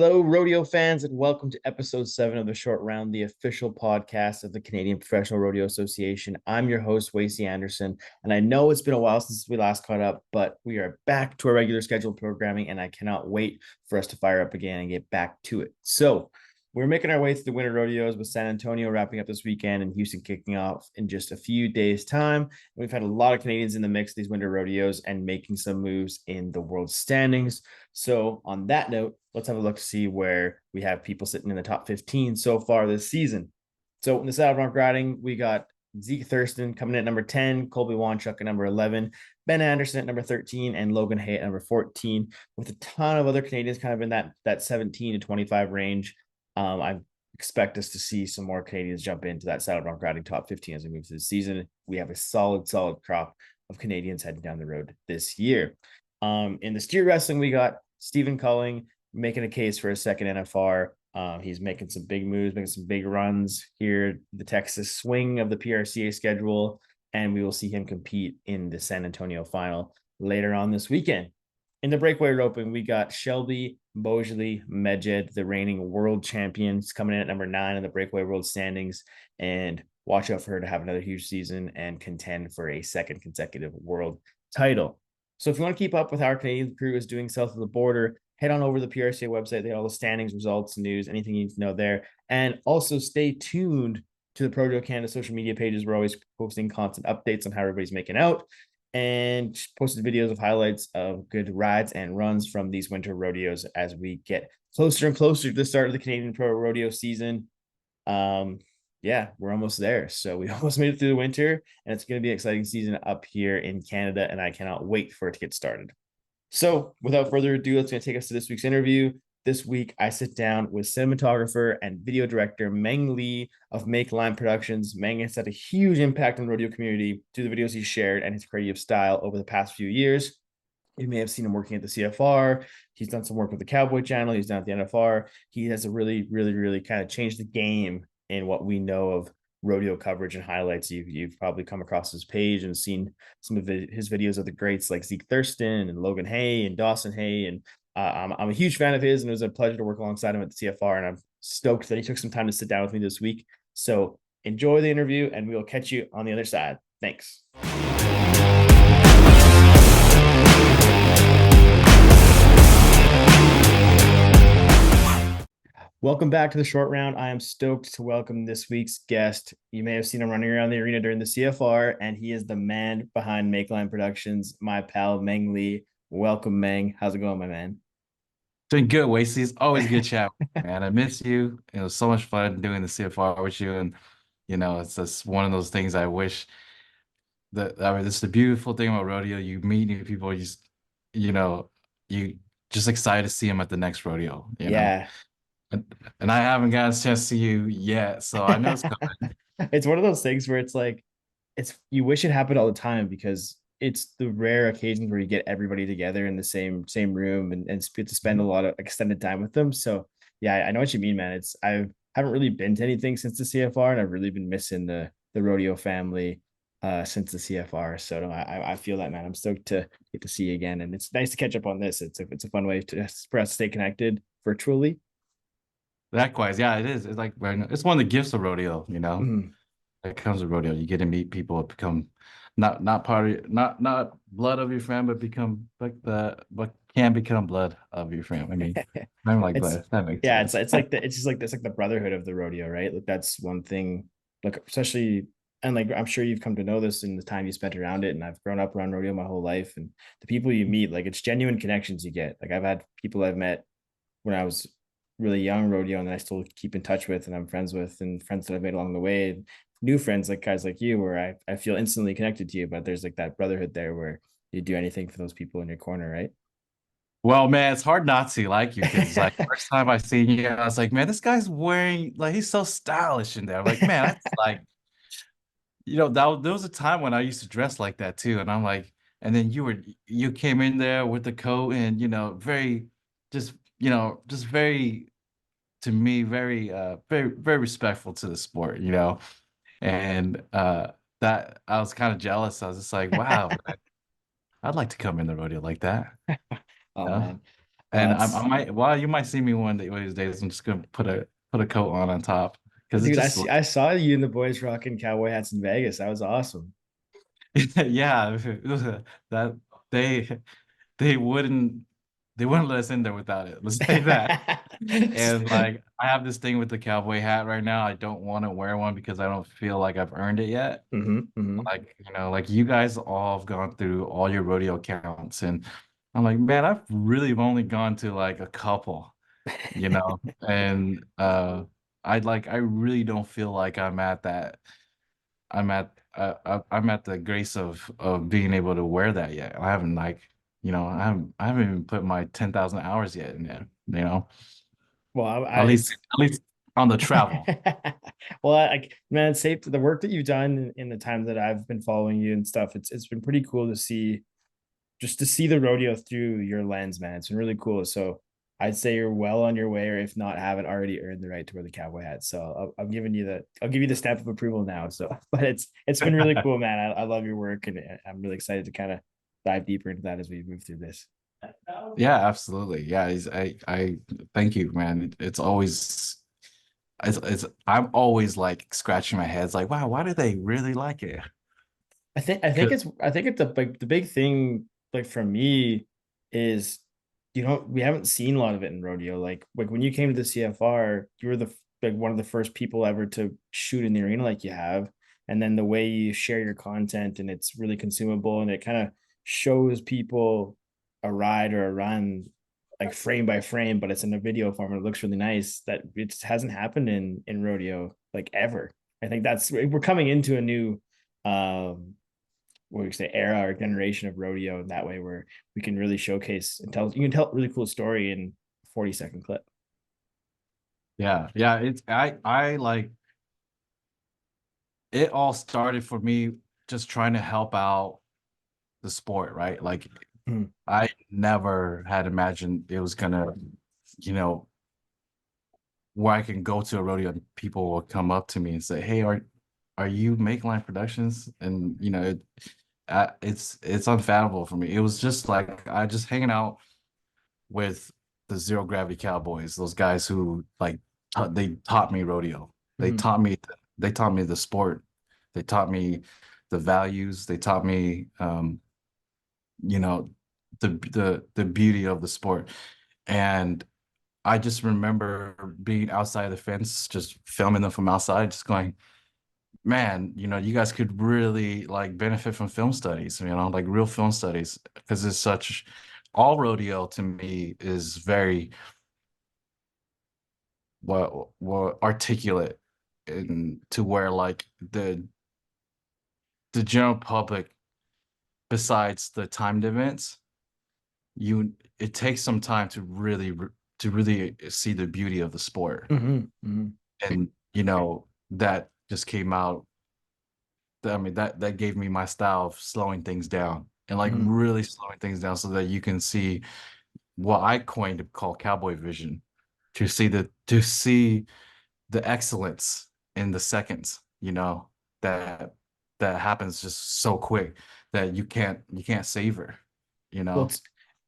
Hello, rodeo fans, and welcome to episode 7 of the Short Round, the official podcast of the Canadian Professional Rodeo Association. I'm your host, Wacey Anderson, and I know it's been a while since we last caught up, but we are back to our regular scheduled programming, and I cannot wait for us to fire up again and get back to it. So, we're making our way through the winter rodeos with San Antonio wrapping up this weekend and Houston kicking off in just a few days' time. We've had a lot of Canadians in the mix of these winter rodeos and making some moves in the world standings. So, on that note, let's have a look to see where we have people sitting in the top 15 so far this season. So, in the saddle bronc riding, we got Zeke Thurston coming in at number 10, Colby Wanchuk at number 11, Ben Anderson at number 13, and Logan Hay at number 14, with a ton of other Canadians kind of in that 17 to 25 range. I expect us to see some more Canadians jump into that saddle bronc riding top 15 as we move through the season. We have a solid crop of Canadians heading down the road this year. In the steer wrestling, we got Stephen Culling making a case for a second NFR. He's making some big moves, making some big runs here, the Texas swing of the PRCA schedule, and we will see him compete in the San Antonio final later on this weekend. In the breakaway roping, we got Shelby Bosley Medjed, the reigning world champions, coming in at number 9 in the breakaway world standings. And watch out for her to have another huge season and contend for a second consecutive world title. So if you want to keep up with how our Canadian crew is doing south of the border, head on over to the PRCA website. They have all the standings, results, news, anything you need to know there. And also stay tuned to the Rodeo Canada social media pages. We're always posting constant updates on how everybody's making out and posted videos of highlights of good rides and runs from these winter rodeos as we get closer and closer to the start of the Canadian Pro Rodeo season. Yeah, we're almost there. So we almost made it through the winter, and it's going to be an exciting season up here in Canada, and I cannot wait for it to get started. So without further ado, that's going to take us to this week's interview. This week, I sit down with cinematographer and video director Meng Lee of Make Line Productions. Meng has had a huge impact on the rodeo community through the videos he's shared and his creative style over the past few years. You may have seen him working at the CFR. He's done some work with the Cowboy Channel. He's done at the NFR. He has a really kind of changed the game in what we know of rodeo coverage and highlights. You've probably come across his page and seen some of his videos of the greats like Zeke Thurston and Logan Hay and Dawson Hay. And I'm a huge fan of his, and it was a pleasure to work alongside him at the CFR. And I'm stoked that he took some time to sit down with me this week. So enjoy the interview, and we will catch you on the other side. Thanks. Welcome back to the Short Round. I am stoked to welcome this week's guest. You may have seen him running around the arena during the CFR, and he is the man behind Make Line Productions, my pal Meng Lee. Welcome, Meng. How's it going, my man? Doing good, Wacey. It's always good chat, man. I miss you. It was so much fun doing the CFR with you, and it's just one of those things I wish that. I mean, this is the beautiful thing about rodeo. You meet new people. You know, you just excited to see them at the next rodeo. Yeah. And I haven't gotten a chance to see you yet, so I know it's coming. It's one of those things where it's like, it's you wish it happened all the time because it's the rare occasions where you get everybody together in the same room and get to spend a lot of extended time with them. So yeah, I know what you mean, man. I haven't really been to anything since the CFR, and I've really been missing the rodeo family since the CFR. So no, I feel that, man. I'm stoked to get to see you again, and it's nice to catch up on this. It's a fun way for us to stay connected virtually. Likewise, yeah, it is. It's like it's one of the gifts of rodeo. Mhm. That comes with rodeo. You get to meet people, become not part of not blood of your friend, but become but can become blood of your friend. I mean, I'm like It's blood. That makes yeah, sense. it's just like it's like the brotherhood of the rodeo, right? Like that's one thing, like especially, and like I'm sure you've come to know this in the time you spent around it. And I've grown up around rodeo my whole life, and the people you meet, like it's genuine connections you get. Like I've had people I've met when I was really young rodeo, and I still keep in touch with, and I'm friends with, and friends that I've made along the way. New friends like guys like you, where I feel instantly connected to you, but there's like that brotherhood there where you do anything for those people in your corner, right? Well, man, it's hard not to like you because it's like first time I seen you, I was like, man, this guy's wearing like he's so stylish in there. I'm like, man, that's like there was a time when I used to dress like that too, and I'm like, and then you came in there with the coat and very just just very to me very respectful to the sport, and that I was kind of jealous. I was just like, wow, I'd like to come in the rodeo like that. Oh You know? man. Well, And I that's might, well, you might see me one of these days. I'm just gonna put a coat on top because it dude. just I saw you and the boys rocking cowboy hats in Vegas. That was awesome. yeah, that they they wouldn't they wouldn't let us in there without it. Let's say that. And like I have this thing with the cowboy hat right now. I don't want to wear one because I don't feel like I've earned it yet. Hmm. Like, like you guys all have gone through all your rodeo counts, and I'm like, man, I've really only gone to like a couple, and I really don't feel like I'm at the grace of being able to wear that yet. I haven't like, I haven't even put my 10,000 hours yet in there, Well, at least on the travel. well, man, it's safe. The work that you've done in the time that I've been following you and stuff, it's been pretty cool to see, just to see the rodeo through your lens, man. It's been really cool. So I'd say you're well on your way, or if not, haven't already earned the right to wear the cowboy hat. So I'm giving you I'll give you the stamp of approval now. So, but it's been really cool, man. I love your work, and I'm really excited to kind of dive deeper into that as we move through this. Yeah, absolutely. Yeah, I thank you, man. It's I'm always like scratching my head. It's like, wow, why do they really like it? I think it's the big thing, like for me, is we haven't seen a lot of it in rodeo. Like when you came to the CFR, you were like one of the first people ever to shoot in the arena like you have. And then the way you share your content, and it's really consumable, and it kind of shows people a ride or a run like frame by frame, but it's in a video form and it looks really nice. That it hasn't happened in rodeo like ever. I think we're coming into a new what we say era or generation of rodeo in that way, where we can really showcase and you can tell a really cool story in a 40-second clip. Yeah, yeah. I like it all started for me just trying to help out the sport, right? Like Mm. I never had imagined it was gonna, you know, where I can go to a rodeo and people will come up to me and say, "Hey, are you Make Line Productions?" And it's unfathomable for me. It was just like I just hanging out with the Zero Gravity Cowboys, those guys who like they taught me rodeo. They Mm-hmm. taught me they taught me the sport. They taught me the values. They taught me you know, the beauty of the sport. And I just remember being outside the fence, just filming them from outside, just going, man, you guys could really like benefit from film studies, like real film studies, because it's such all rodeo to me is very what articulate and to where like the general public, besides the timed events, it takes some time to really see the beauty of the sport. Mm-hmm. Mm-hmm. And that just came out. I mean, that gave me my style of slowing things down and like Mm-hmm. really slowing things down so that you can see what I coined to call cowboy vision, to see the excellence in the seconds, that that happens just so quick that you can't savor, you Well, know.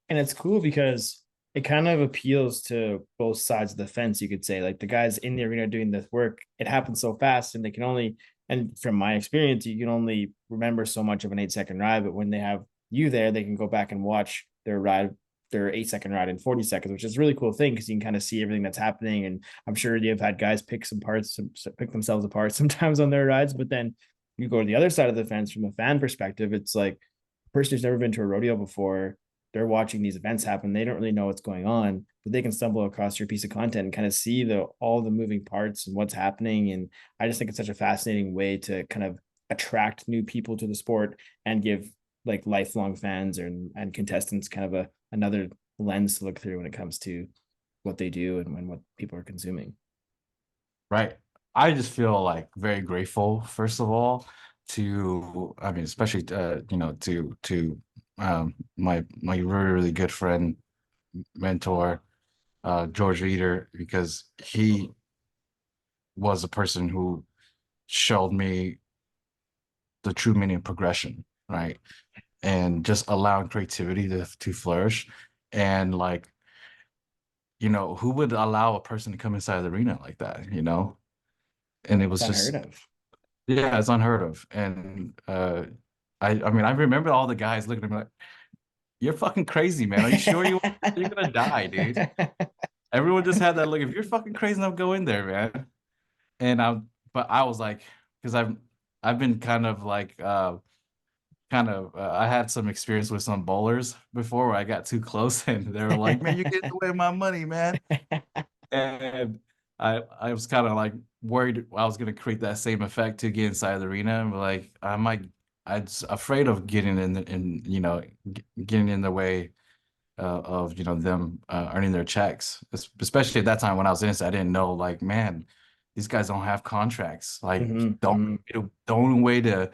it's cool because it kind of appeals to both sides of the fence, you could say. Like the guys in the arena doing this work, it happens so fast, and they can only, and from my experience, you can only remember so much of an 8-second ride. But when they have you there, they can go back and watch their 8-second ride in 40 seconds, which is a really cool thing because you can kind of see everything that's happening. And I'm sure you've had guys pick themselves apart sometimes on their rides, but then you go to the other side of the fence from a fan perspective, it's like a person who's never been to a rodeo before, they're watching these events happen. They don't really know what's going on, but they can stumble across your piece of content and kind of see all the moving parts and what's happening. And I just think it's such a fascinating way to kind of attract new people to the sport and give like lifelong fans and contestants kind of another lens to look through when it comes to what they do and what people are consuming. Right. I just feel like very grateful, first of all, to, I mean, especially to my really, really good friend, mentor, George Reeder, because he was a person who showed me the true meaning of progression, right? And just allowing creativity to flourish. And like who would allow a person to come inside the arena like that, And it It's was unheard just, of. yeah, it's unheard of. And I mean, I remember all the guys looking at me like, "You're fucking crazy, man. Are you sure you're gonna die, dude?" Everyone just had that look. If you're fucking crazy enough, go in there, man. And but I was like, because I've been kind of like, I had some experience with some bowlers before where I got too close and they were like, "Man, you're getting away with my money, man." And I was kind of like worried I was gonna create that same effect to get inside the arena. And like I'm just afraid of getting getting in the way of them earning their checks. Especially at that time when I was innocent, I didn't know, like, man, these guys don't have contracts. Like, Hmm. the only way to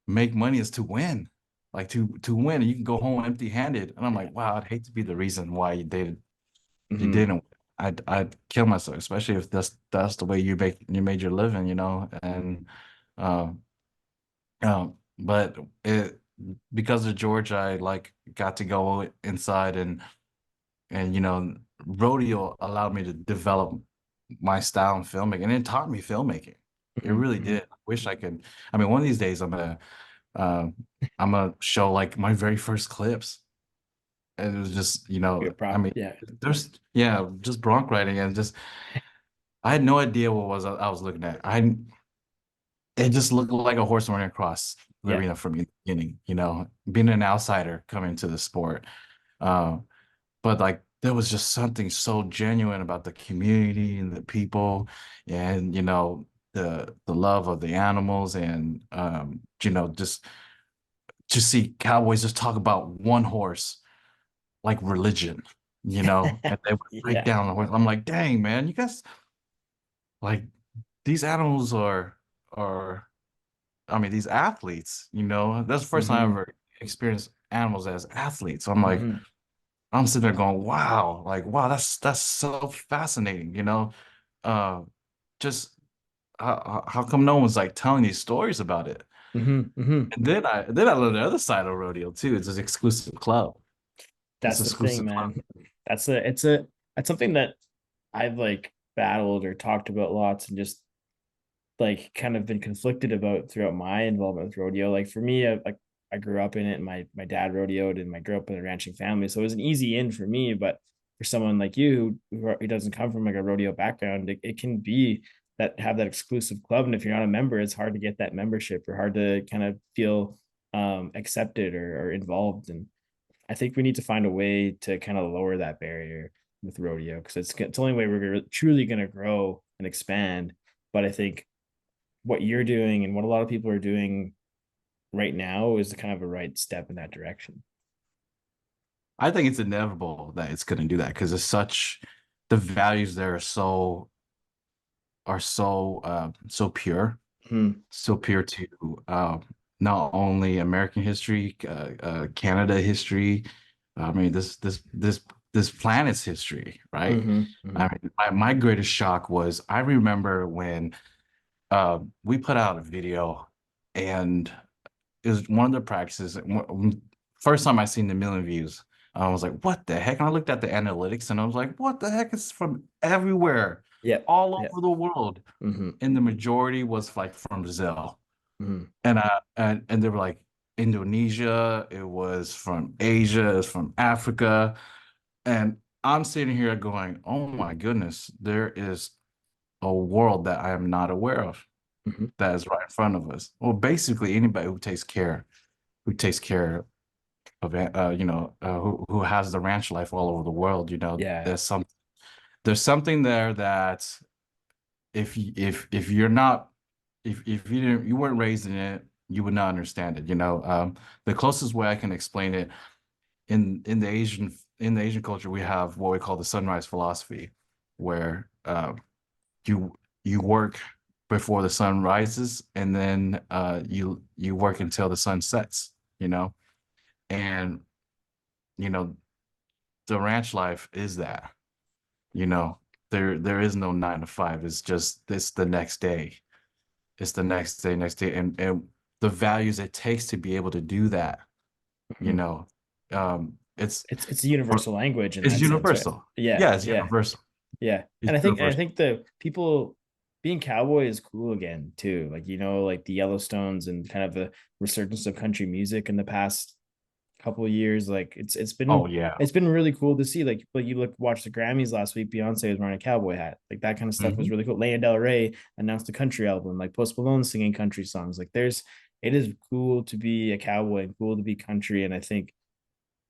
make money is to win. Like, to win, you can go home empty-handed. And I'm Yeah. like, wow, I'd hate to be the reason why you Hmm. didn't. I'd kill myself, especially if that's the way you made your living. And um but it because of George, I like got to go inside, and rodeo allowed me to develop my style in filmmaking, and it taught me filmmaking. It Hmm. really Hmm. did. I wish I could. I mean, one of these days um I'm gonna show like my very first clips. And it was just, Be a I prop. mean, Yeah. there's yeah, just bronc riding, and just I had no idea what I was looking at. It just looked like a horse running across the Yeah. arena from the beginning, being an outsider coming to the sport. Uh, but like there was just something so genuine about the community and the people, and the love of the animals, and just see cowboys just talk about one horse like religion, and they would break Yeah. down the horse. I'm like, dang, man, you guys, like, these animals are I mean, these athletes, that's the first time I Hmm. ever experienced animals as athletes. So I'm like, Hmm. I'm sitting there going, wow, like, wow, that's so fascinating, Uh, just how come no one's like telling these stories about it? Hmm. Hmm. And then I learned the other side of rodeo too. It's this exclusive club. It's That's the thing, exclusive club. man. That's something that I've like battled or talked about lots and just like kind of been conflicted about throughout my involvement with rodeo. Like for me, I grew up in it. And my dad rodeoed, and I grew up in a ranching family, so it was an easy in for me. But for someone like you who doesn't come from like a rodeo background, it can be that have that exclusive club, and if you're not a member, it's hard to get that membership or hard to kind of feel accepted or involved. And I think we need to find a way to kind of lower that barrier with rodeo because it's the only way we're truly going to grow and expand. But I think what you're doing and what a lot of people are doing right now is kind of a right step in that direction. I think it's inevitable that it's going to do that because the values there are so pure, Hmm. so pure to not only American history, Canada history. I mean, this planet's history, right? Hmm. I Hmm. mean, my greatest shock was I remember when we put out a video, and it was one of the practices. First time I seen the million views, I was like, "What the heck?" And I looked at the analytics, and I was like, "What the heck?" It's from everywhere, Yep. all Yep. over the world, Hmm. and the majority was like from Brazil. Hmm. And they were like Indonesia, it was from Asia, it's from Africa. And I'm sitting here going, oh my goodness, there is a world that I am not aware of Hmm. that is right in front of us. Well, basically anybody who takes care of it, who has the ranch life all over the world, Yeah. there's something there that if you're not if you weren't raised in it, you would not understand it. The closest way I can explain it, in the Asian culture, we have what we call the sunrise philosophy, where you you work before the sun rises, and then you work until the sun sets. And you know the ranch life is that. You know there is no 9 to 5. It's the next day. It's the next day, and the values it takes to be able to do that, you Hmm. know. Um, It's a universal language in it's that sense, right? universal. Yeah, Yeah, it's yeah, universal. yeah. It's And I universal. think the people being cowboy is cool again too. Like like the Yellowstones and kind of the resurgence of country music in the past couple of years. Like Oh yeah. it's been really cool to see. Like you watch the Grammys last week. Beyonce was wearing a cowboy hat. Like that kind of stuff was Mhm. really cool. Lana Del Rey announced a country album. Like Post Malone singing country songs. Like it is cool to be a cowboy and cool to be country. And I think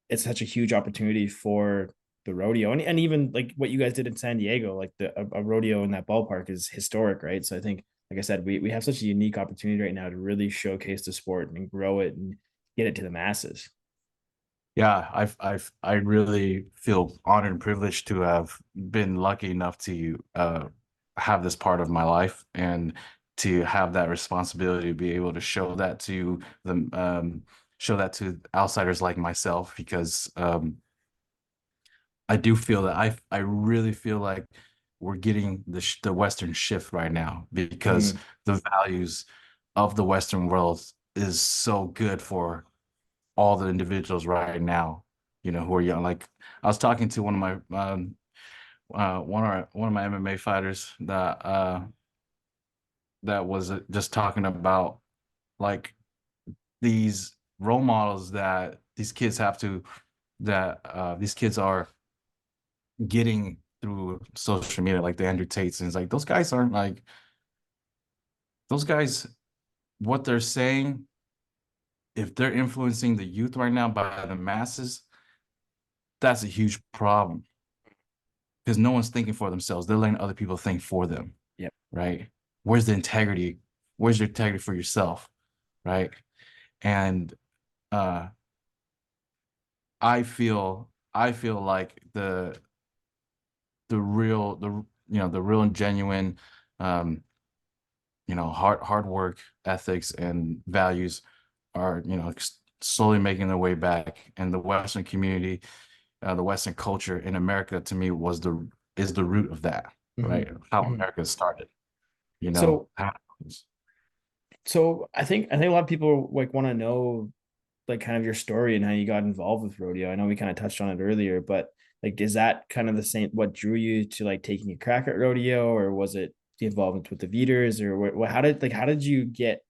it's such a huge opportunity for the rodeo and even like what you guys did in San Diego, like a rodeo in that ballpark is historic, right? So I think, like I said, we have such a unique opportunity right now to really showcase the sport and grow it and get it to the masses. Yeah, I really feel honored and privileged to have been lucky enough to have this part of my life and to have that responsibility to be able to show that to the show that to outsiders like myself because I do feel that I really feel like we're getting the Western shift right now because Mm-hmm. the values of the Western world is so good for all the individuals right now, who are young. Like I was talking to one of my MMA fighters that was just talking about like these role models that these kids have to that these kids are getting through social media, like the Andrew Tates, and it's like those guys aren't like those guys. What they're saying, if they're influencing the youth right now by the masses, that's a huge problem because no one's thinking for themselves. They're letting other people think for them, Yep. right? Where's the integrity? Where's your integrity for yourself, right? And uh, I feel like the real and genuine um, hard work ethics and values are slowly making their way back, and the Western community, the Western culture in America to me is the root of that, Mm-hmm. right? How Mm-hmm. America started, So how I think a lot of people like want to know like kind of your story and how you got involved with rodeo. I know we kind of touched on it earlier, but like is that kind of the same what drew you to like taking a crack at rodeo, or was it the involvement with the Veters, or how did you get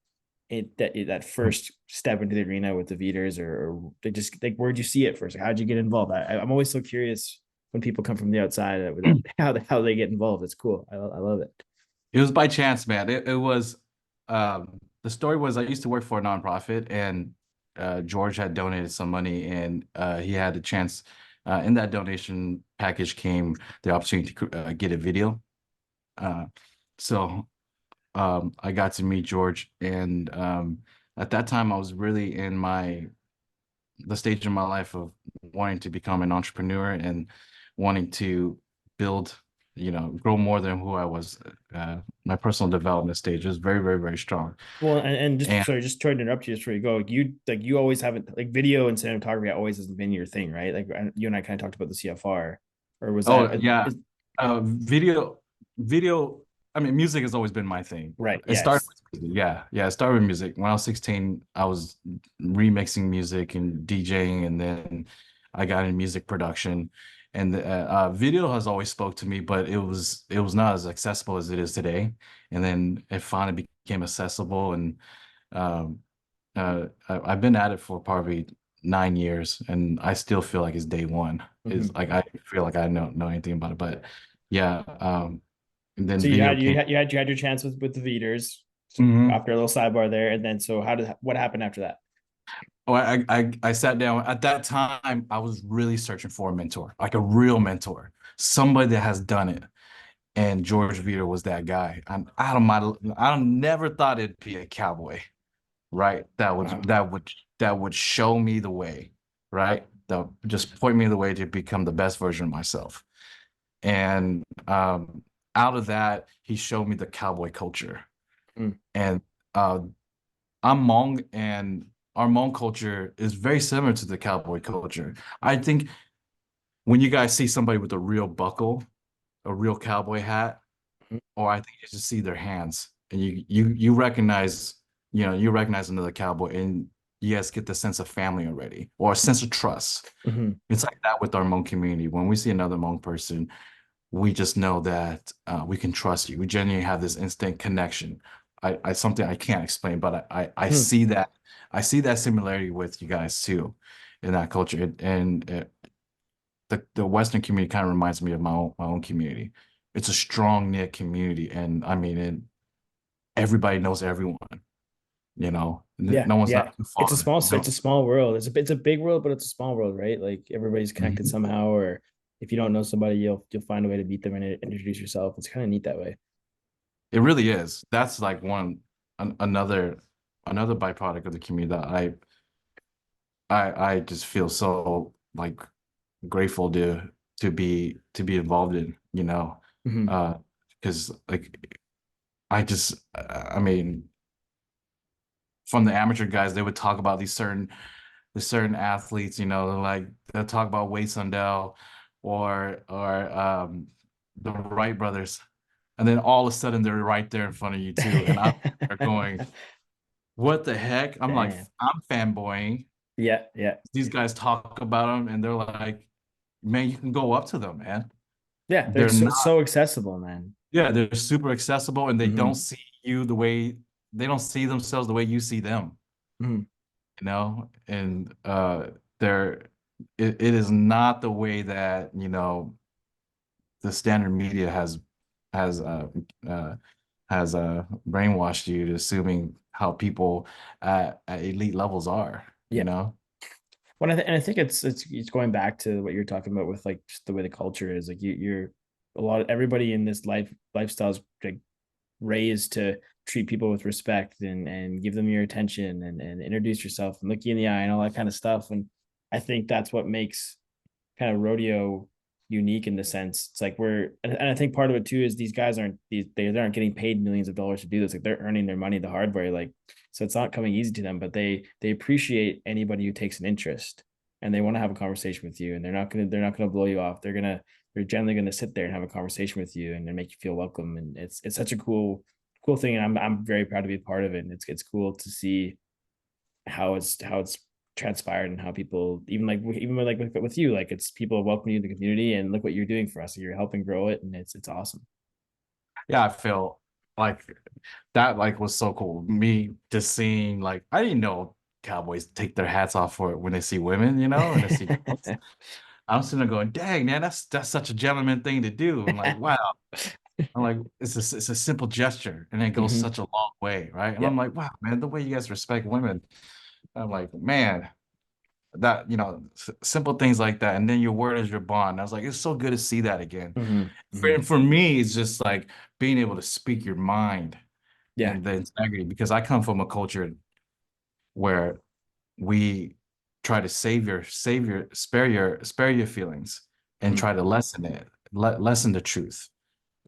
that first step into the arena with the Veters, or they just like where'd you see it first? Like, how did you get involved? I'm always so curious when people come from the outside that how they get involved. It's cool. I love it. It was by chance, man. It was the story was I used to work for a nonprofit, and George had donated some money, and he had a chance. In that donation package came the opportunity to get a video. Uh, so I got to meet George, and at that time I was really in the stage of my life of wanting to become an entrepreneur and wanting to build, grow more than who I was. My personal development stage was very, very, very strong. Well, and just And sorry, just trying to interrupt you just before you go. You always haven't like video and cinematography always hasn't been your thing, right? Like you and I kind of talked about the CFR, or was oh that yeah, video, video. I mean, music has always been my thing. right? It started Yes. with music. Yeah, yeah. It started with music. When I was 16, I was remixing music and DJing, and then I got into music production. And video has always spoke to me, but it was not as accessible as it is today. And then it finally became accessible, and um, I've been at it for probably 9 years, and I still feel like it's day one. Is Mhm. like I feel like I don't know anything about it, but yeah. And then So video came. you had your chance with the Veters Mhm. after a little sidebar there, and then so what happened after that? Oh, I sat down at that time. I was really searching for a mentor, like a real mentor, somebody that has done it. And George Vito was that guy. And I never thought it'd be a cowboy, right? Wow. That would show me the way, right? That would just point me the way to become the best version of myself. And out of that, he showed me the cowboy culture. Mm. And uh, I'm Hmong, and our Hmong culture is very similar to the cowboy culture. I think when you guys see somebody with a real buckle, a real cowboy hat, or I think you just see their hands, and you recognize, you recognize another cowboy, and you guys get the sense of family already, or a sense of trust. Hmm. It's like that with our Hmong community. When we see another Hmong person, we just know that we can trust you. We genuinely have this instant connection. I something I can't explain, but I see that similarity with you guys too, in that culture. And the Western community kind of reminds me of my own community. It's a strong knit community, and I mean, everybody knows everyone. Yeah, No one's yeah. not too far. It's a small world. It's a big world, but it's a small world, right? Like everybody's connected Mhm. somehow, or if you don't know somebody, you'll find a way to meet them and introduce yourself. It's kind of neat that way. It really is. That's like another byproduct of the community that I just feel so like grateful to be involved in, Hmm. uh, because like I mean, from the amateur guys, they would talk about the certain athletes, like they'll talk about Wade Sundell or the Wright brothers, and then all of a sudden they're right there in front of you too, and I'm there going, what the heck? I'm like, Damn. I'm fanboying. Yeah, yeah, These guys talk about them, and they're like, man, you can go up to them, man. yeah. They're They're not, so accessible, man. yeah, they're super accessible, and they don't Hmm. see you the way they don't see themselves the way you see them, Hmm. and they're it is not the way that the standard media has uh brainwashed you to assuming how people at elite levels are, Yeah. And I think it's going back to what you're talking about with like just the way the culture is. Like you're a lot of everybody in this lifestyle is like raised to treat people with respect and give them your attention and introduce yourself and look you in the eye and all that kind of stuff. And I think that's what makes kind of rodeo unique in the sense it's like and I think part of it too is these guys aren't they aren't getting paid millions of dollars to do this. Like they're earning their money the hard way. Like so it's not coming easy to them, but they appreciate anybody who takes an interest and they want to have a conversation with you, and they're not gonna blow you off. They're generally gonna sit there and have a conversation with you and make you feel welcome. And it's such a cool thing, and I'm very proud to be a part of it. And it's cool to see how it's transpired and how people even with you, like it's people welcome you to the community and look what you're doing for us. You're helping grow it, and it's awesome. Yeah, I feel like that like was so cool. Me just seeing like I didn't know cowboys take their hats off for it when they see women, and they see girls. I'm sitting there going, dang, man, that's such a gentleman thing to do. I'm like, wow. I'm like, it's a simple gesture and it goes Hmm. such a long way, right? And Yeah. I'm like, wow, man, the way you guys respect women. I'm like, man, that simple things like that. And then your word is your bond. I was like, it's so good to see that again. Hmm. Hmm. And for me, it's just like being able to speak your mind Yeah. and the integrity because I come from a culture where we try to spare your feelings and Hmm. try to lessen it, lessen the truth.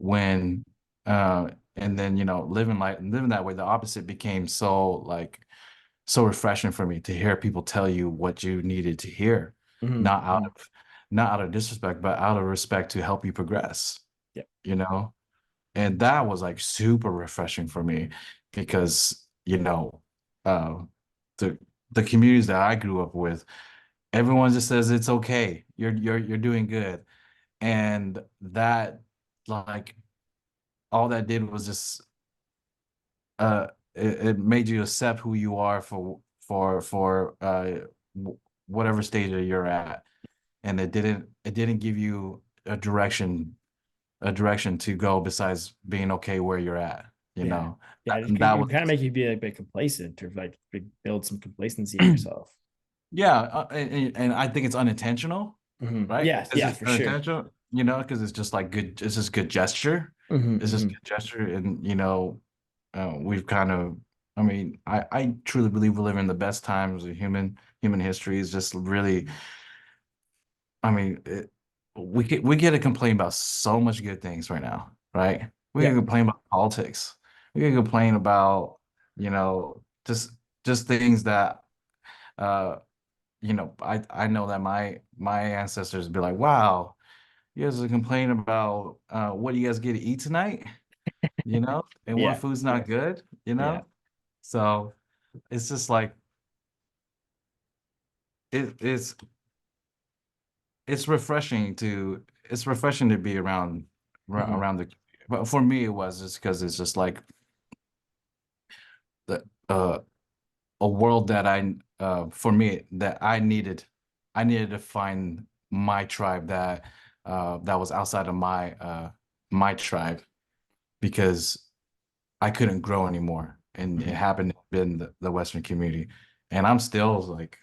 When and then living that way, the opposite became so refreshing for me to hear people tell you what you needed to hear, Hmm. not out Hmm. of not out of disrespect, but out of respect to help you progress, Yeah. you know? And that was like super refreshing for me because, uh, the the communities that I grew up with, everyone just says it's okay. You're doing good. And that like all that did was just it made you accept who you are for whatever stage that you're at. And it didn't give you a direction to go besides being okay where you're at, you Yeah. know. Yeah. It And that can was kind of make you be a bit complacent or like build some complacency in yourself. yeah, and I think it's unintentional, Hmm. right? Yeah. It's Yeah. just For sure. unintentional, because it's just like good, it's just good gesture. Hmm. It's just Hmm. good gesture, and we've kind of, I mean, I truly believe we live in the best times of human history. Is just really, I mean, we get to complain about so much good things right now, right? We Yeah. can complain about politics. We can complain about, just things that uh I know that my ancestors would be like, wow, you guys are complaining about what do you guys get to eat tonight, and what Yeah. food's not good. Yeah. So it's just like it's it's refreshing to be Hmm. around the, but for me it was just because it's just like the a world that for me that I needed to find my tribe that was outside of my tribe, because I couldn't grow anymore, and it Hmm. happened in the Western community, and I'm still like,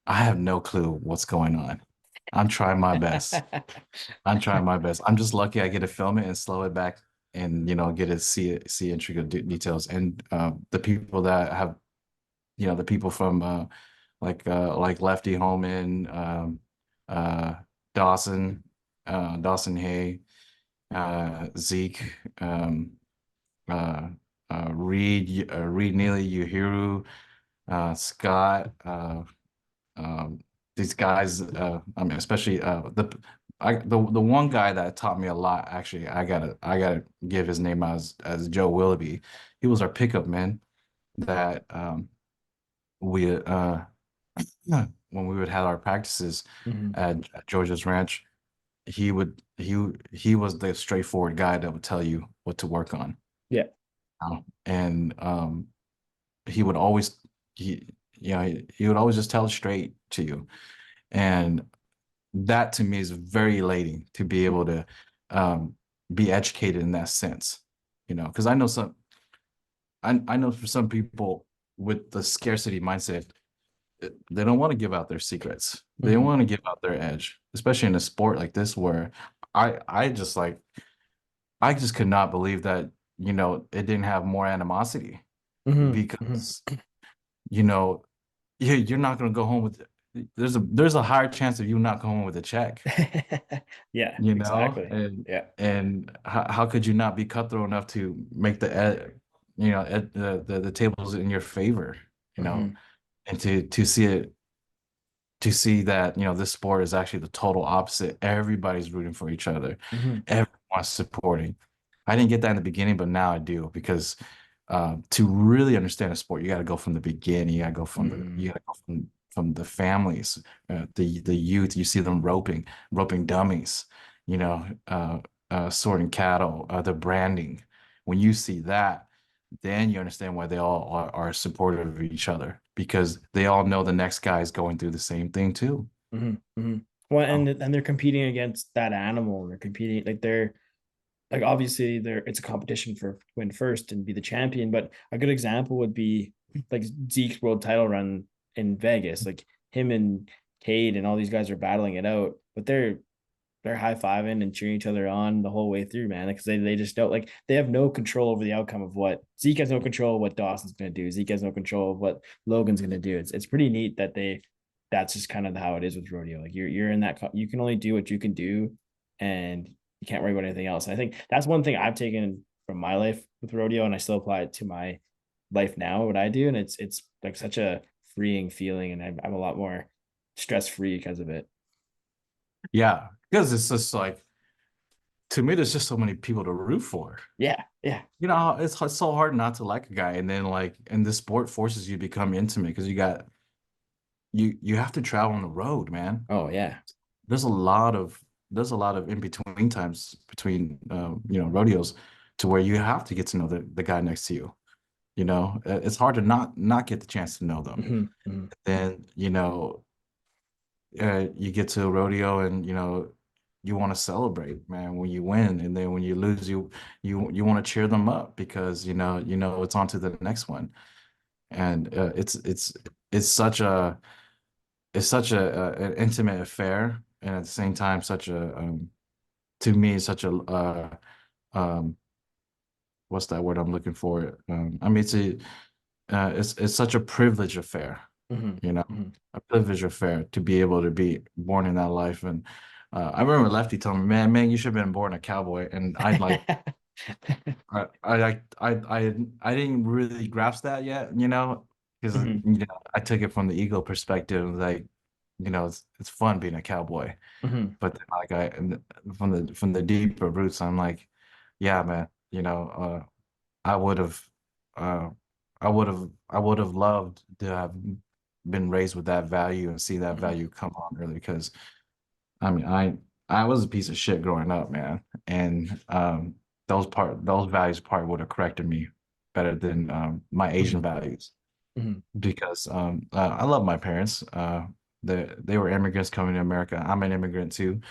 I have no clue what's going on. I'm trying my best. I'm trying my best. I'm just lucky I get to film it and slow it back, and get to see intricate details, and the people that have, the people from like Lefty Holman, uh, Dawson, Dawson Hay, Zeke, uh, Reed Neely, Uhiru, Scott, um, these guys. I mean, especially the one guy that taught me a lot. Actually, I gotta give his name as Joe Willoughby. He was our pickup man that we when we would have our practices Hmm. at Georgia's Ranch. He was the straightforward guy that would tell you what to work on. Yeah. And he would always he he would always just tell it straight to you. And that to me is very elating to be able to um, be educated in that sense, because I know for some people with the scarcity mindset, they don't want to give out their secrets. They don't Hmm. want to give out their edge, especially in a sport like this where I just like I just could not believe that, it didn't have more animosity, Hmm. Hmm. because, you know, you're not going to go home with, there's a higher chance of you not going home with a check, Yeah, you know, exactly. and Yeah. how could you not be cutthroat enough to make the tables in your favor, Hmm. and to see that, this sport is actually the total opposite. Everybody's rooting for each other. Hmm. Everyone's supporting. I didn't get that in the beginning, but now I do, because to really understand a sport, you got to go from the beginning. You got to go Hmm. from the families, the youth. You see them roping dummies, sorting cattle, the branding. When you see that, then you understand why they all are supportive of each other, because they all know the next guy is going through the same thing too. Hmm. Hmm. Well, Oh, and they're competing against that animal, and they're competing like they're like obviously there it's a competition for win first and be the champion. But a good example would be like Zeke's world title run in Vegas. Like him and Cade and all these guys are battling it out, but they're high fiving and cheering each other on the whole way through, man. Because they just don't like they have no control over the outcome of what Zeke has no control of what Dawson's gonna do. Zeke has no control of what Logan's gonna do. It's pretty neat that that's just kind of how it is with rodeo. Like you're in that you can only do what you can do, and you can't worry about anything else. And I think that's one thing I've taken from my life with rodeo, and I still apply it to my life now. What I do, and it's like such a freeing feeling, and I'm a lot more stress free because of it. yeah, because it's just like, to me, there's just so many people to root for. Yeah, yeah. It's so hard not to like a guy, and then like, and this sport forces you to become intimate, because you have to travel on the road, man. Oh yeah. There's a lot of there's a lot of in between times between rodeos, to where you have to get to know the guy next to you. It's hard to not get the chance to know them. Hmm. Hmm. Then you get to a rodeo, and you want to celebrate, man, when you win, and then when you lose, you want to cheer them up, because it's on to the next one. And it's such a an intimate affair, and at the same time such a to me such a um what's that word I'm looking for? I mean, it's such a privilege affair, Hmm. you know, Hmm. a privilege affair to be able to be born in that life. And I remember Lefty telling me, man, you should have been born a cowboy. And I'd like, I didn't really grasp that yet, because Hmm. I took it from the ego perspective, like, it's fun being a cowboy. Hmm. But then, like, and from the deeper roots, I'm like, yeah, man, I would have, uh, I would have loved to have been raised with that value and see that Mhm. value come on early. Because I mean, I was a piece of shit growing up, man, and those values probably would have corrected me better than my Asian Mhm. values. Mhm. Because I love my parents. They were immigrants coming to America. I'm an immigrant too.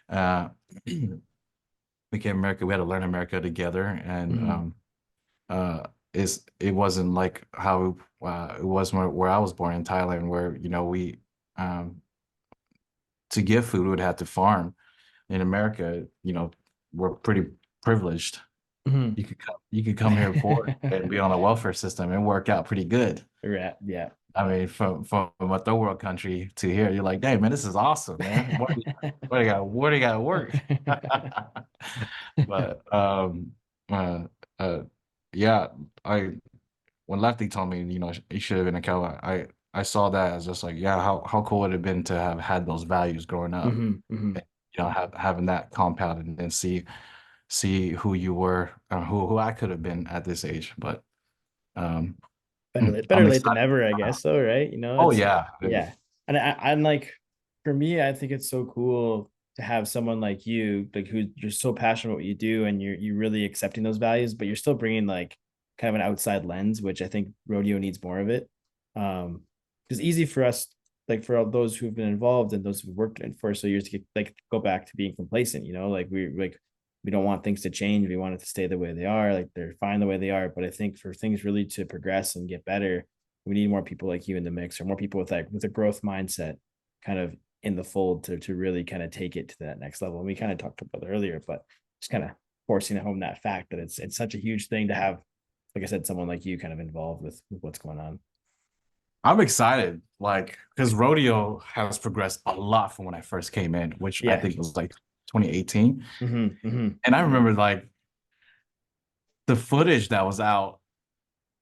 Uh, we came to America. We had to learn America together, and Mhm. it wasn't like how it was where I was born in Thailand, where we um, to get food we would have to farm. In America, we're pretty privileged. Mhm. You could come here poor and be on a welfare system and work out pretty good. Yeah, yeah. I mean, from a third world country to here, you're like, dang man, this is awesome, man. What do you got to work? But uh, uh, yeah, I when Lefty told me, he should have been a cowboy. I saw that as just like, yeah, how cool would it have been to have had those values growing up, Mhm. Mhm. having that compounded and then see who you were, who I could have been at this age. But um, Better I'm late than excited. never, I guess. So, right? Oh It's yeah, yeah. And I'm like, for me, I think it's so cool to have someone like you, like who you're so passionate about what you do, and you're really accepting those values, but you're still bringing like kind of an outside lens, which I think rodeo needs more of it. It's easy for us, like for all those who've been involved and those who've worked in for so years to get like go back to being complacent. Like we don't want things to change. We want it to stay the way they are. Like they're fine the way they are. But I think for things really to progress and get better, we need more people like you in the mix, or more people with a growth mindset kind of in the fold to really kind of take it to that next level. And we kind of talked about it earlier, but just kind of forcing home that fact that it's such a huge thing to have, like I said, someone like you kind of involved with what's going on. I'm excited, like, because rodeo has progressed a lot from when I first came in, which I Yeah. think was like 2018. Mm-hmm, mm-hmm. And I remember like the footage that was out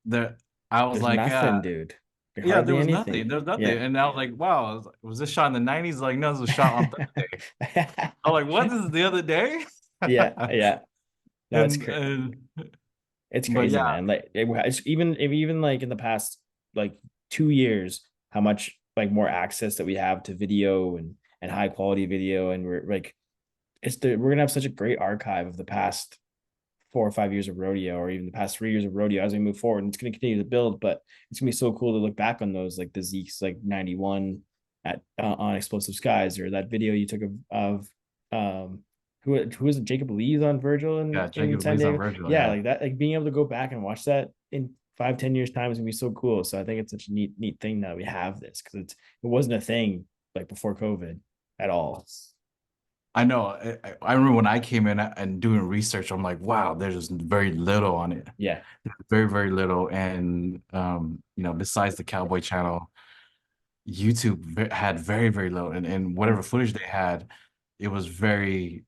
there. I was There's like, nothing, dude. yeah, there Hardly was nothing. anything. There's nothing. Yeah. And I was like, wow, was this shot in the 90s? Like, no, this was shot on Thursday. I'm like, what? This is the other day? Yeah, yeah. No, And it's but crazy, yeah, man. Like it's even like in the past like 2 years, how much like more access that we have to video and high quality video, and we're like we're gonna have such a great archive of the past 4 or 5 years of rodeo, or even the past 3 years of rodeo as we move forward. And it's going to continue to build, but it's gonna be so cool to look back on those, like the Zeke's like 91 at on Explosive Skies, or that video you took of who is it, Jacob Lee's on Virgil yeah, in Jacob San Lee's on Diego. Virgil. Yeah, Yeah. like that, like being able to go back and watch that in 5, 10 years time is gonna be so cool. So I think it's such a neat thing that we have this, because it wasn't a thing like before COVID at all. I know. I remember when I came in and doing research, I'm like, wow, there's just very little on it. Yeah. Very, very little. And besides the Cowboy Channel, YouTube had very, very little. And whatever Mm-hmm. footage they had, it was very,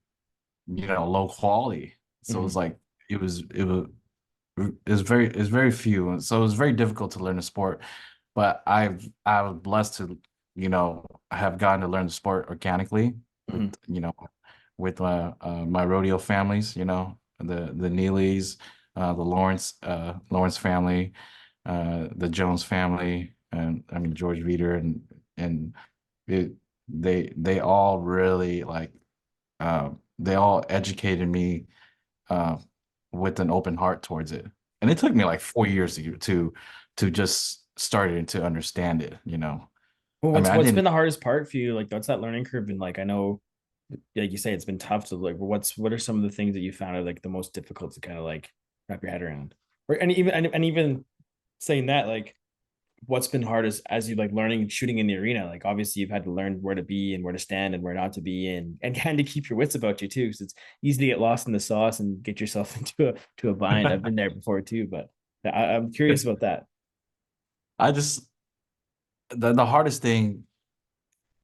low quality. So it was Mm-hmm. like it was very few. And so it was very difficult to learn the sport. But I was blessed to, have gotten to learn the sport organically with, Mm-hmm. with my rodeo families, the Neelys, the Lawrence family, the Jones family, and I mean George Veeder, and it, they all really like they all educated me uh, with an open heart towards it. And it took me like 4 years to just starting to understand it. Well, I mean, I what's didn't. been the hardest part for you? Like, what's that learning curve been like? I know, like you say, it's been tough to like. What are some of the things that you found are like the most difficult to kind of like wrap your head around? Or and even saying that, like, what's been hardest as you like learning shooting in the arena? Like, obviously, you've had to learn where to be and where to stand and where not to be, and kind of keep your wits about you too, because it's easy to get lost in the sauce and get yourself into a bind. I've been there before too, but I'm curious about that. I just the hardest thing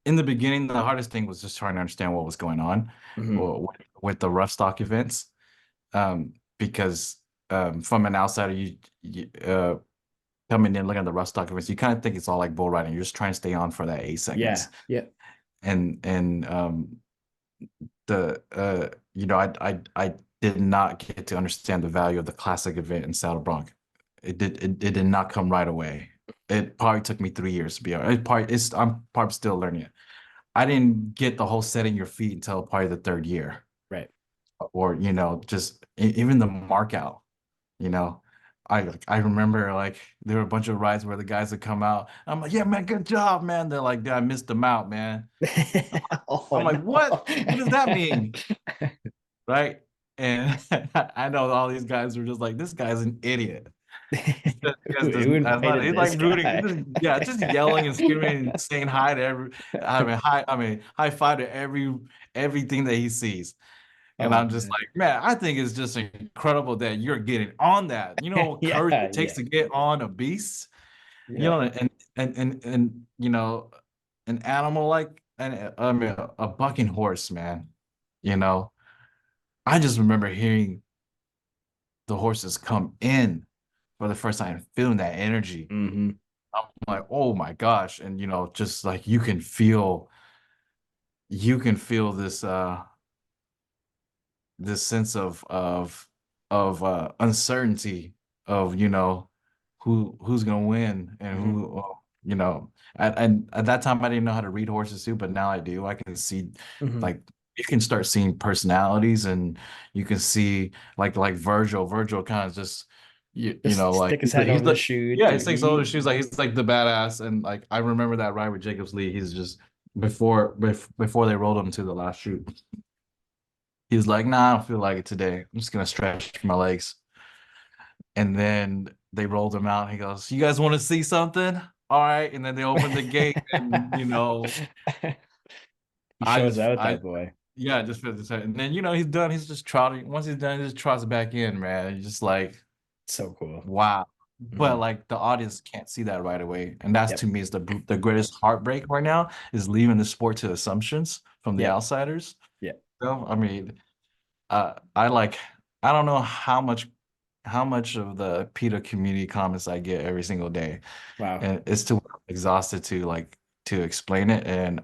in the beginning, the hardest thing was just trying to understand what was going on Mm-hmm. with the rough stock events, because from an outsider, you coming in looking at the rough stock events, you kind of think it's all like bull riding. You're just trying to stay on for that 8 seconds, Yeah. Yeah. and the I did not get to understand the value of the classic event in Saddle Bronc. It did not come right away. it probably took me 3 years to be honest. I'm probably still learning it. I didn't get the whole setting your feet until probably the third year, Right. or just even the mark out. You know, I remember like there were a bunch of rides where the guys would come out. I'm like, yeah, man, good job, man. They're like, I missed them out, man. Oh I'm like, what? no. What does that mean? Right? And I know all these guys were just like, this guy's an idiot. Because Who invited he's this like rooting, guy? yeah, just yelling and screaming and saying hi to high five to everything that he sees. And Oh I'm just man. like, man, I think it's just incredible that you're getting on that. You know what courage Yeah, it takes yeah, to get on a beast? You yeah. know, and an animal like I mean a bucking horse, man. You know, I just remember hearing the horses come in for the first time, feeling that energy. Hmm. I'm like, oh my gosh. And just like you can feel this sense of uncertainty of who's gonna win and Hmm. who you know and at that time I didn't know how to read horses too, but now I do. I can see, Hmm. like, you can start seeing personalities, and you can see like Virgil kind of just Just like stick his head he's over the the chute. yeah, he takes all the shoes, like he's like the badass. And like I remember that ride with Jacobs Lee. He's just before they rolled him to the last chute, he's like, nah, I don't feel like it today. I'm just gonna stretch my legs. And then they rolled him out. He goes, you guys want to see something? All right. And then they opened the gate, and He I shows just out, I that boy. yeah, just feel this. And then he's done. He's just trotting. Once he's done, he just trots back in, man. He's just like, So cool. wow. Hmm. But like the audience can't see that right away. And that's, to Yep. me, is the greatest heartbreak right now, is leaving the sport to assumptions from the Yep. outsiders. Yep. So I mean, I like, I don't know how much of the PETA community comments I get every single day, Wow. and it's too exhausted to explain it. And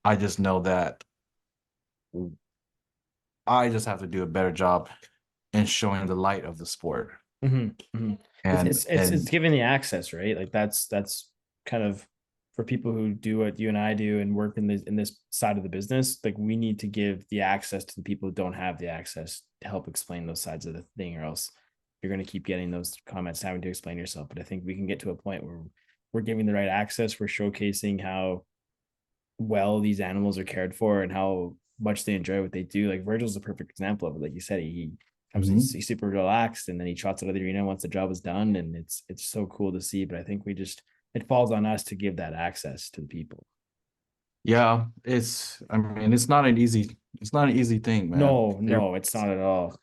I just know that I just have to do a better job in showing the light of the sport. Hmm. Hmm. It's And it's it's it's and giving the access, right? Like that's kind of for people who do what you and I do and work in this side of the business. Like we need to give the access to the people who don't have the access to help explain those sides of the thing, or else you're going to keep getting those comments having to explain yourself. But I think we can get to a point where we're giving the right access. We're showcasing how well these animals are cared for and how much they enjoy what they do. Like Virgil's a perfect example of it. Like you said, he comes, Mhm. he's super relaxed, and then he trots out of the arena once the job is done, and it's so cool to see. But I think it falls on us to give that access to the people. Yeah, I mean, it's not an easy thing, man. No, no, it's not at all.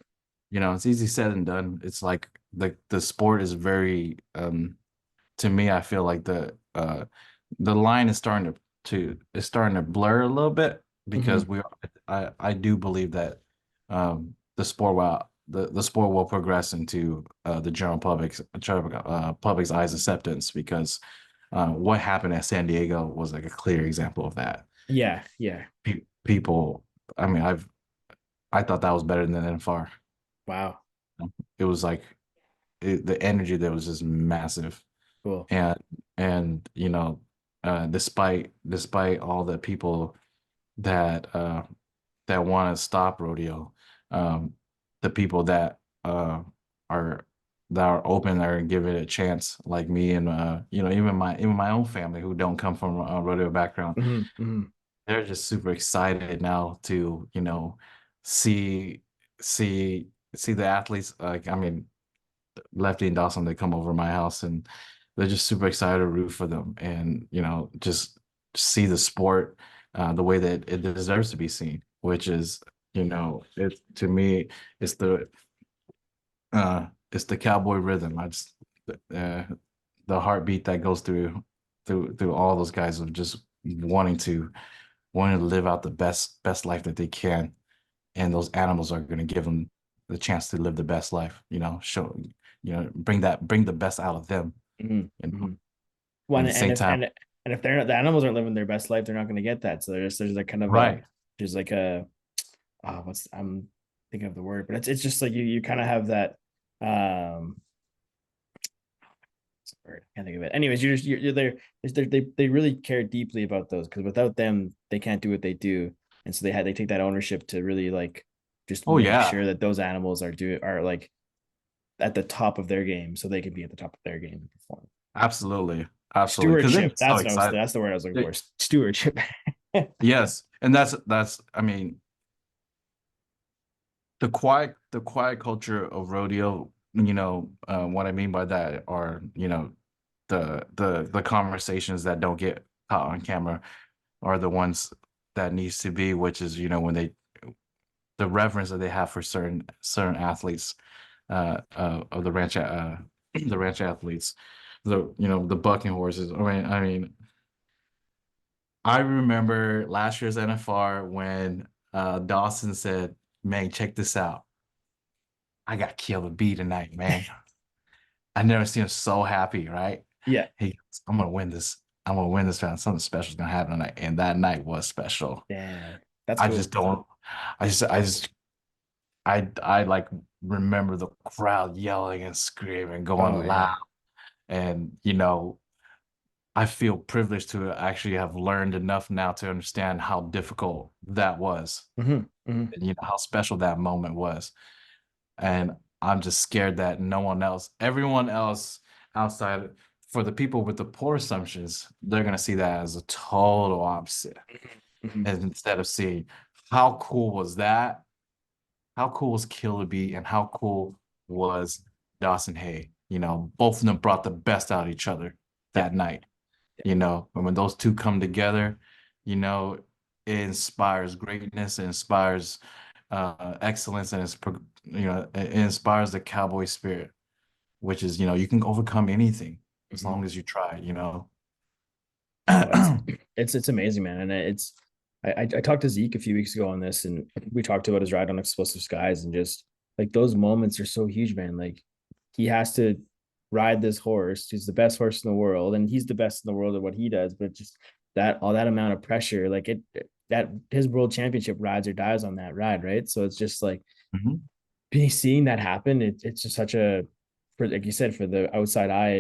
It's easy said and done. It's like the sport is very, to me, I feel like the line is starting to blur a little bit, because Mm-hmm. I do believe that the sport will progress into the public's eyes acceptance, because what happened at San Diego was like a clear example of that. Yeah, yeah. People, I mean, I thought that was better than NFR. Wow. It was like, the energy there was just massive. Cool. And despite all the people that want to stop rodeo, um, the people are that are open or give it a chance, like me, and even my own family, who don't come from a rodeo background, Mm-hmm. Mm-hmm. they're just super excited now to see see the athletes. Like, I mean, Lefty and Dawson, they come over my house, and they're just super excited to root for them, and just see the sport the way that it deserves to be seen, which is, it to me, it's the cowboy rhythm. Uh, the heartbeat that goes through all those guys, of just wanting to live out the best life that they can, and those animals are going to give them the chance to live the best life. Bring the best out of them. Mm-hmm. You know, Mm-hmm. One and at the and same if time, and if they're not, the animals aren't living their best life, they're not going to get that. So there's like kind of a right? there's like a what's I'm thinking of the word, but it's just like you kind of have that um Sorry, I can't think of it. Anyways, you're there. They really care deeply about those because without them, they can't do what they do, and so they take that ownership to really like just Oh make yeah, sure that those animals are like at the top of their game, so they can be at the top of their game and perform. absolutely, absolutely. Because they're Stewardship. just so That's what I was. excited. That's the word I was looking for. Stewardship. Yes, and that's I mean the quiet culture of rodeo, what I mean by that are, the conversations that don't get caught on camera are the ones that needs to be, which is, when they the reverence that they have for certain athletes, of the ranch, the ranch athletes, the bucking horses. I remember last year's NFR when Dawson said, "Man, check this out. I got killed a bee tonight, man." I never seen him so happy, right? Yeah. He goes, "I'm gonna win this. I'm gonna win this round. Something special is gonna happen tonight." And that night was special. Damn. That's I just cool. don't. I like remember the crowd yelling and screaming, Oh going loud, yeah. and I feel privileged to actually have learned enough now to understand how difficult that was, Hmm. and how special that moment was. And I'm just scared that no one else, everyone else outside, for the people with the poor assumptions, they're gonna see that as a total opposite. Hmm. And instead of seeing how cool was that, how cool was Killer Bee, and how cool was Dawson Hay? Both of them brought the best out of each other Yeah. that night. And when those two come together, you know, it inspires greatness, it inspires excellence, and it inspires the cowboy spirit, which is, you can overcome anything as Hmm. long as you try. No, it's amazing, man. And I talked to Zeke a few weeks ago on this, and we talked about his ride on Explosive Skies, and just like those moments are so huge, man. Like he has to ride this horse. He's the best horse in the world, and he's the best in the world at what he does. But just that all that amount of pressure, like that his world championship rides or dies on that ride, right? So it's just like Mhm. seeing that happen. It's just such a for like you said for the outside eye,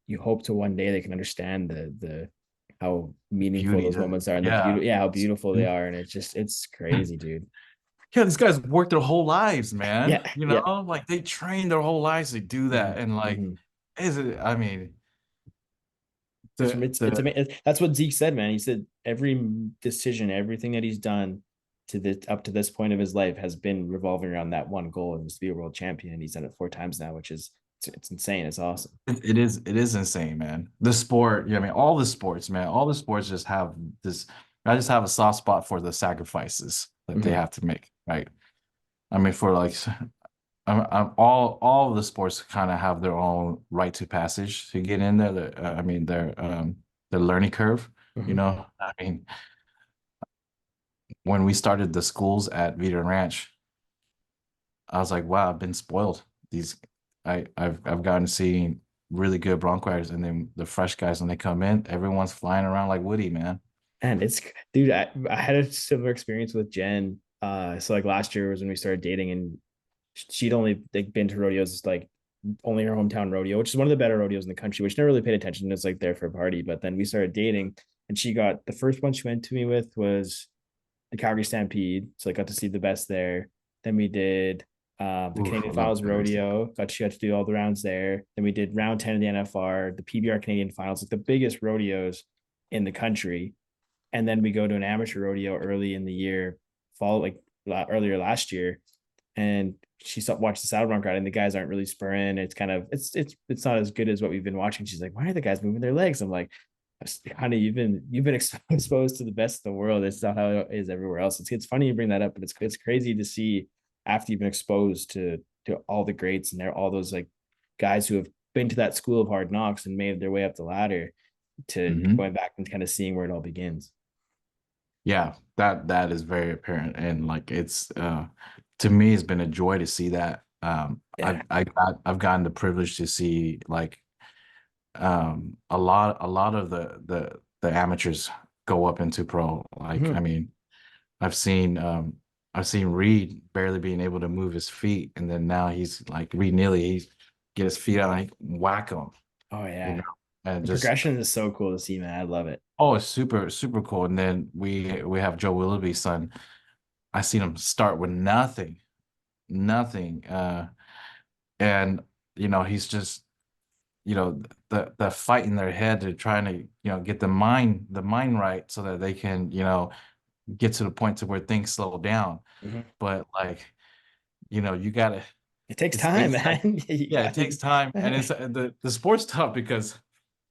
you hope to one day they can understand the how The meaningful beauty, those moments are and the yeah. beauty, yeah, how beautiful they are, and it's crazy, dude. Yeah, these guys work their whole lives, man. Yeah, yeah. Like they train their whole lives to do Hmm. that. And like, Hmm. is it, I mean, It's the amazing. That's what Zeke said, man. He said every decision, everything that he's done to the up to this point of his life has been revolving around that one goal, and was to be a world champion. And he's done it 4 times now, which is it's insane. It's awesome. it is insane, man. The sport, I mean, all the sports, man, all the sports just have this. I just have a soft spot for the sacrifices that they Hmm. have to make, right? I mean, for like, all of the sports kind of have their own rite to passage to get in there. I mean, their learning curve. Hmm. I mean, when we started the schools at Vita Ranch, I was like, wow, I've been spoiled. These, I've gotten to see really good bronc riders, and then the fresh guys when they come in, everyone's flying around like Woody, man. And it's dude, I had a similar experience with Jen. So like last year was when we started dating, and she'd only like been to rodeos like only her hometown rodeo, which is one of the better rodeos in the country, which never really paid attention. It's like there for a party. But then we started dating, and she got the first one she went to me with was the Calgary Stampede. So I got to see the best there. Then we did the Oof, I Canadian love Finals Calgary. Rodeo. Got to do all the rounds there. Then we did round 10 of the NFR, the PBR Canadian Finals, like the biggest rodeos in the country. And then we go to an amateur rodeo early in the year, fall like earlier last year, and she saw watched the saddle bronc ride, and the guys aren't really spurring. It's kind of it's not as good as what we've been watching. She's like, why are the guys moving their legs? I'm like, honey, you've been exposed to the best in the world. It's not how it is everywhere else. It's funny you bring that up, but it's crazy to see after you've been exposed to all the greats and they're all those like guys who have been to that school of hard knocks and made their way up the ladder to Hmm. going back and kind of seeing where it all begins. Yeah, that is very apparent, and like it's to me, it's been a joy to see that. Yeah. I've gotten the privilege to see like a lot of the amateurs go up into pro. Like, I Mhm. mean, I've seen I've seen Reed barely being able to move his feet, and then now he's like Reed Neely, he's get his feet out and he whack them. Oh you yeah. know, and The just progression is so cool to see, man. I love it. oh, it's super super cool. And then we have Joe Willoughby's son. I seen him start with nothing, nothing, and he's just the fight in their head. They're trying to get the mind right so that they can get to the point to where things slow down. Mhm. But like you gotta It takes it's time, it's like man. You yeah, it got takes to. time, and it's the sport's tough because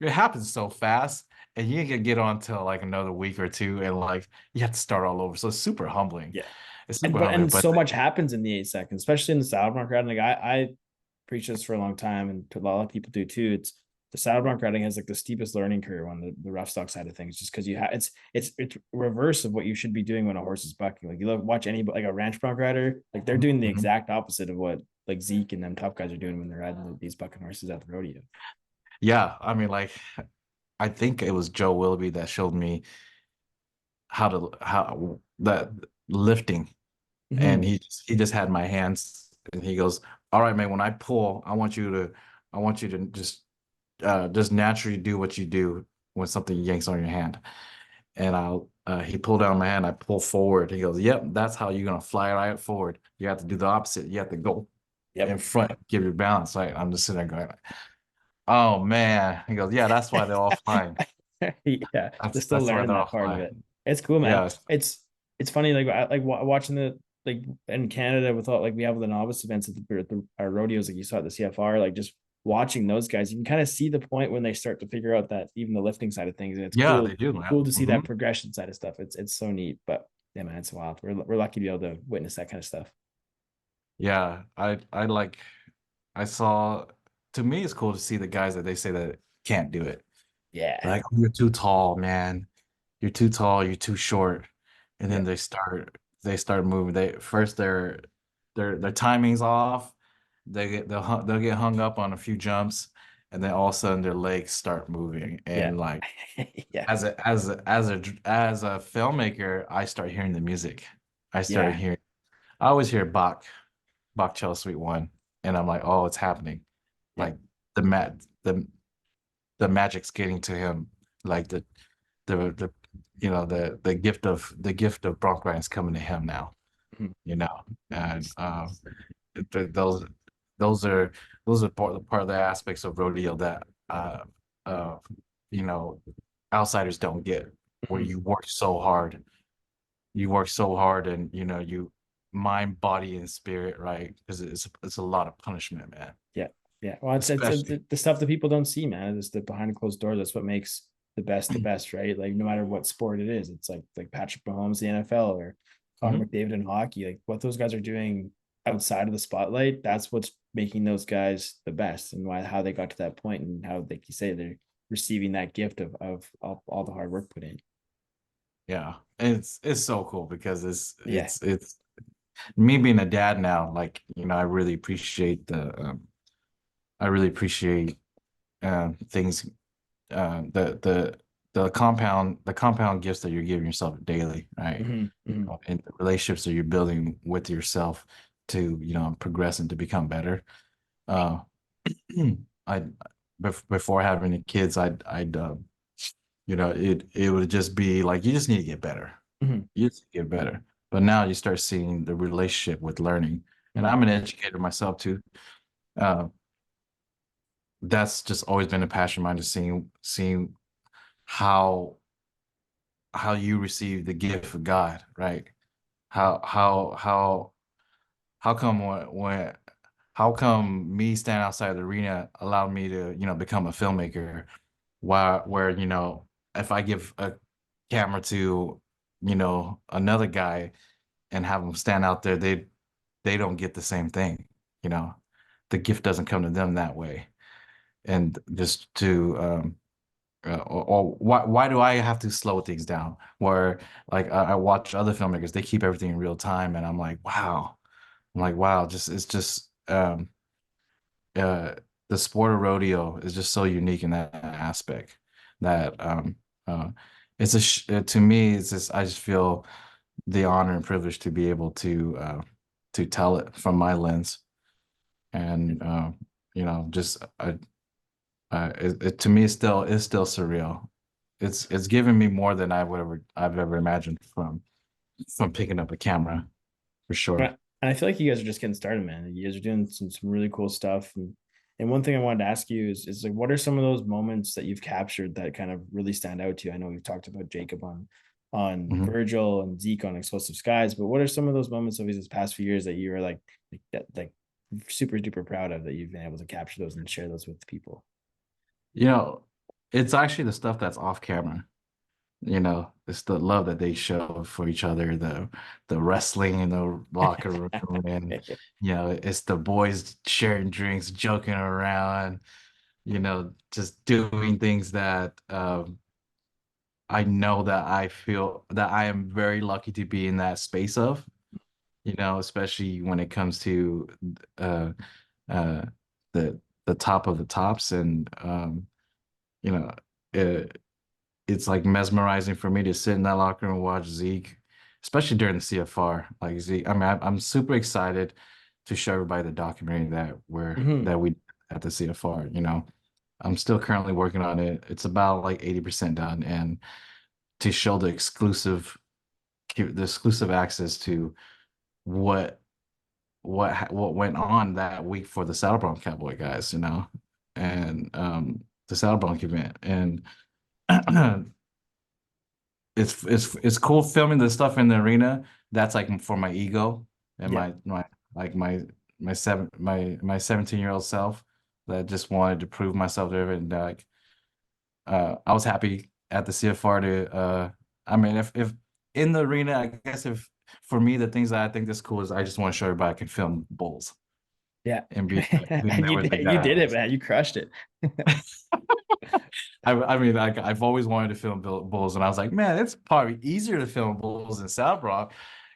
it happens so fast, and you can get on till like another week or two, and like you have to start all over. So it's super humbling. Yeah. It's And super humbling, but so much happens in the 8 seconds, especially in the saddle bronc riding. Like I preach this for a long time, and a lot of people do too. It's the saddle bronc riding has like the steepest learning curve on the rough stock side of things, just because you have it's reverse of what you should be doing when a horse is bucking. Like you look watch any like a ranch bronc rider, like they're doing the Mhm. exact opposite of what like Zeke and them tough guys are doing when they're riding these bucking horses at the rodeo. Yeah, I mean, like I think it was Joe Willoughby that showed me how that lifting, and Mm-hmm. he just had my hands, and he goes, "All right, man, when I pull, I want you to just naturally do what you do when something yanks on your hand." And he pulled down my hand, I pull forward. He goes, "Yep, that's how you're gonna fly right forward. You have to do the opposite. You have to go in Yep. front, give your balance." Right. I'm just sitting there going, "Oh man." He goes, "Yeah, that's why they're all flying. Yeah, they're still That's why learning they're all that part of flying." it. It's cool, man. Yes. It's funny like watching the like in Canada with all like we have the novice events at our rodeos like you saw at the CFR like just watching those guys you can kind of see the point when they start to figure out that even the lifting side of things and it's Yeah, they do, man. cool to see Hmm. that progression side of stuff. It's so neat, but yeah, man, it's wild. We're lucky to be able to witness that kind of stuff. Yeah, I saw. To me, it's cool to see the guys that they say that can't do it. Yeah, Like, "Oh, you're too tall, man. You're too tall. You're too short." And then yeah, they start moving. They first their timing's off. They'll get hung up on a few jumps, and then all of a sudden their legs start moving. yeah. And like Yeah, as a filmmaker, I start hearing the music. I start yeah, hearing. I always hear Bach Cello Suite 1, and I'm like, "Oh, it's happening." yeah. Like the mat the magic's getting to him, like the the gift of bronc riding's coming to him now, Mhm. and those those are those are part of the aspects of rodeo that uh you know outsiders don't get, where Mhm. you work so hard, and you mind, body, and spirit, right? Because it's a lot of punishment, man. Yeah. Yeah. Well, it's Especially. the stuff that people don't see, man. It's the behind closed doors. That's what makes the best, right? Like no matter what sport it is, it's like Patrick Mahomes, the NFL, or Connor Mhm. McDavid in hockey. Like what those guys are doing outside of the spotlight, that's what's making those guys the best, and why how they got to that point, and how like you say they're receiving that gift of all the hard work put in. Yeah, it's so cool because Yeah. it's me being a dad now. Like, I really appreciate things, the compound gifts that you're giving yourself daily, right? Hmm. Hmm. And the relationships that you're building with yourself to progress and to become better. Uh, I before having the kids, it would just be like you just need to get better. Hmm. You just get better. But now you start seeing the relationship with learning. And Hmm. I'm an educator myself too. Uh, that's just always been a passion of mine, to seeing how how you receive the gift of God, right? How how how how come how come me standing outside the arena allowed me to become a filmmaker, while where if I give a camera to another guy and have them stand out there, they don't get the same thing. You know, the gift doesn't come to them that way. And just to or why do I have to slow things down? Where like I watch other filmmakers, they keep everything in real time, and I'm like, wow. I'm like, wow. Just it's just uh the sport of rodeo is just so unique in that aspect, that uh to me, it's just, I just feel the honor and privilege to be able to tell it from my lens, and just To me, it's still surreal. It's given me more than I've ever imagined from picking up a camera for sure. And I feel like you guys are just getting started, man. You guys are doing some really cool stuff. And one thing I wanted to ask you is like, what are some of those moments that you've captured that kind of really stand out to you? I know we've talked about Jacob on Mhm. Virgil and Zeke on Explosive Skies, but what are some of those moments of these past few years that you were like super duper proud of that you've been able to capture those and share those with people? You know, it's actually the stuff that's off camera. It's the love that they show for each other, the wrestling in the locker room, and it's the boys sharing drinks, joking around, just doing things that I know that I feel that I am very lucky to be in that space of, especially when it comes to uh uh the the top of the tops and you know it, it's like mesmerizing for me to sit in that locker room and watch Zeke, especially during the CFR. Like Zeke, I mean, I'm super excited to show everybody the documentary Hmm. that we did at the CFR. I'm still currently working on it. It's about like 80% done, and to show the exclusive access to what what went on that week for the Saddle Bronc Cowboy guys, and the Saddle Bronc event, and it's cool filming the stuff in the arena. That's like for my ego and Yeah. my like my 17-year-old self that just wanted to prove myself there. And like I was happy at the CFR to I mean if in the arena, I guess if for me the things that I think that's cool is I just want to show everybody I can film bulls Yeah. and being And there you with the you did it, guys. man. You crushed it. I mean, like I've always wanted to film bulls, and I was like, man, it's probably easier to film bulls in South Bronx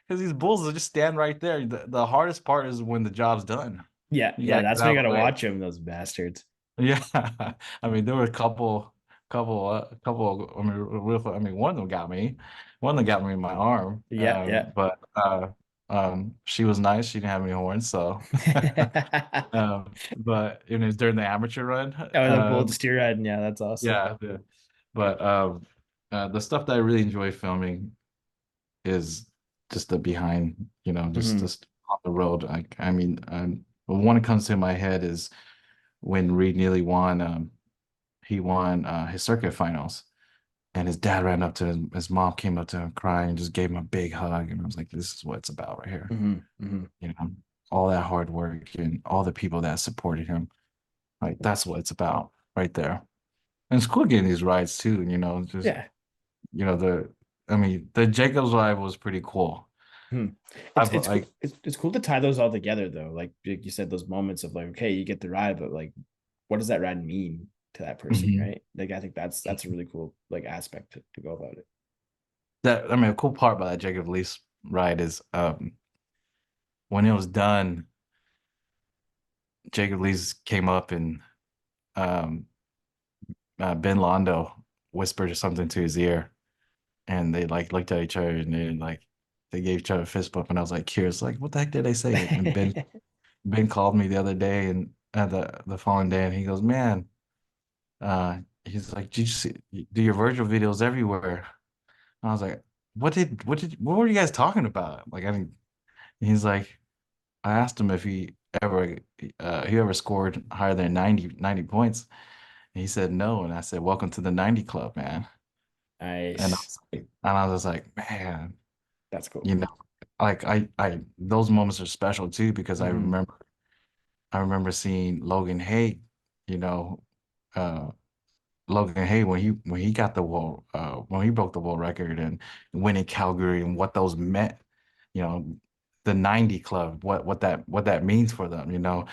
because these bulls will just stand right there. The hardest part is when the job's done. Yeah, You yeah, gotta that's get when you out of gotta the way. watch them, those bastards. Yeah, I mean, there were a couple. I mean, one of them got me. One of them got me in my arm. Yeah, yeah. But she was nice. She didn't have any horns, so. But it was during the amateur run. Oh, the bull steer riding. Yeah, that's awesome. Yeah, yeah. But the stuff that I really enjoy filming is just the behind, Hmm. just on the road. Like, I mean, the one that comes to my head is when Reed Neely won. He won his circuit finals, and his dad ran up to his mom, came up to him crying, and just gave him a big hug. And I was like, "This is what it's about right here." Hmm. Hmm. You know, all that hard work and all the people that supported him. Like that's what it's about right there. And it's cool getting these rides too. Just Yeah. the I mean the Jacobs ride was pretty cool. Hmm. I've It's cool. like It's cool to tie those all together though. Like you said, those moments of like, okay, you get the ride, but like, what does that ride mean to that person, mhm. right? Like, I think that's a really cool like aspect to go about it. That I mean a cool part about that Jacob Lease ride is when it was done, Jacob Lease came up and um Ben Londo whispered something to his ear, and they like looked at each other, and they gave each other a fist bump, and I was like curious, like what the heck did they say? And Ben called me the other day and the following day, and he goes, man, he's like, did you see, do your Virgil videos everywhere? And I was like, what were you guys talking about? Like, I mean, he's like, I asked him if he ever scored higher than 90 points. And he said no. And I said, welcome to the 90 club, man. Nice. And I was like, man, That's cool. you know, like those moments are special too, because Hmm. I remember seeing you know, uh, Logan Hay when he got the world when he broke the world record and winning Calgary and what those meant, you know, the 90 club, what that means for them.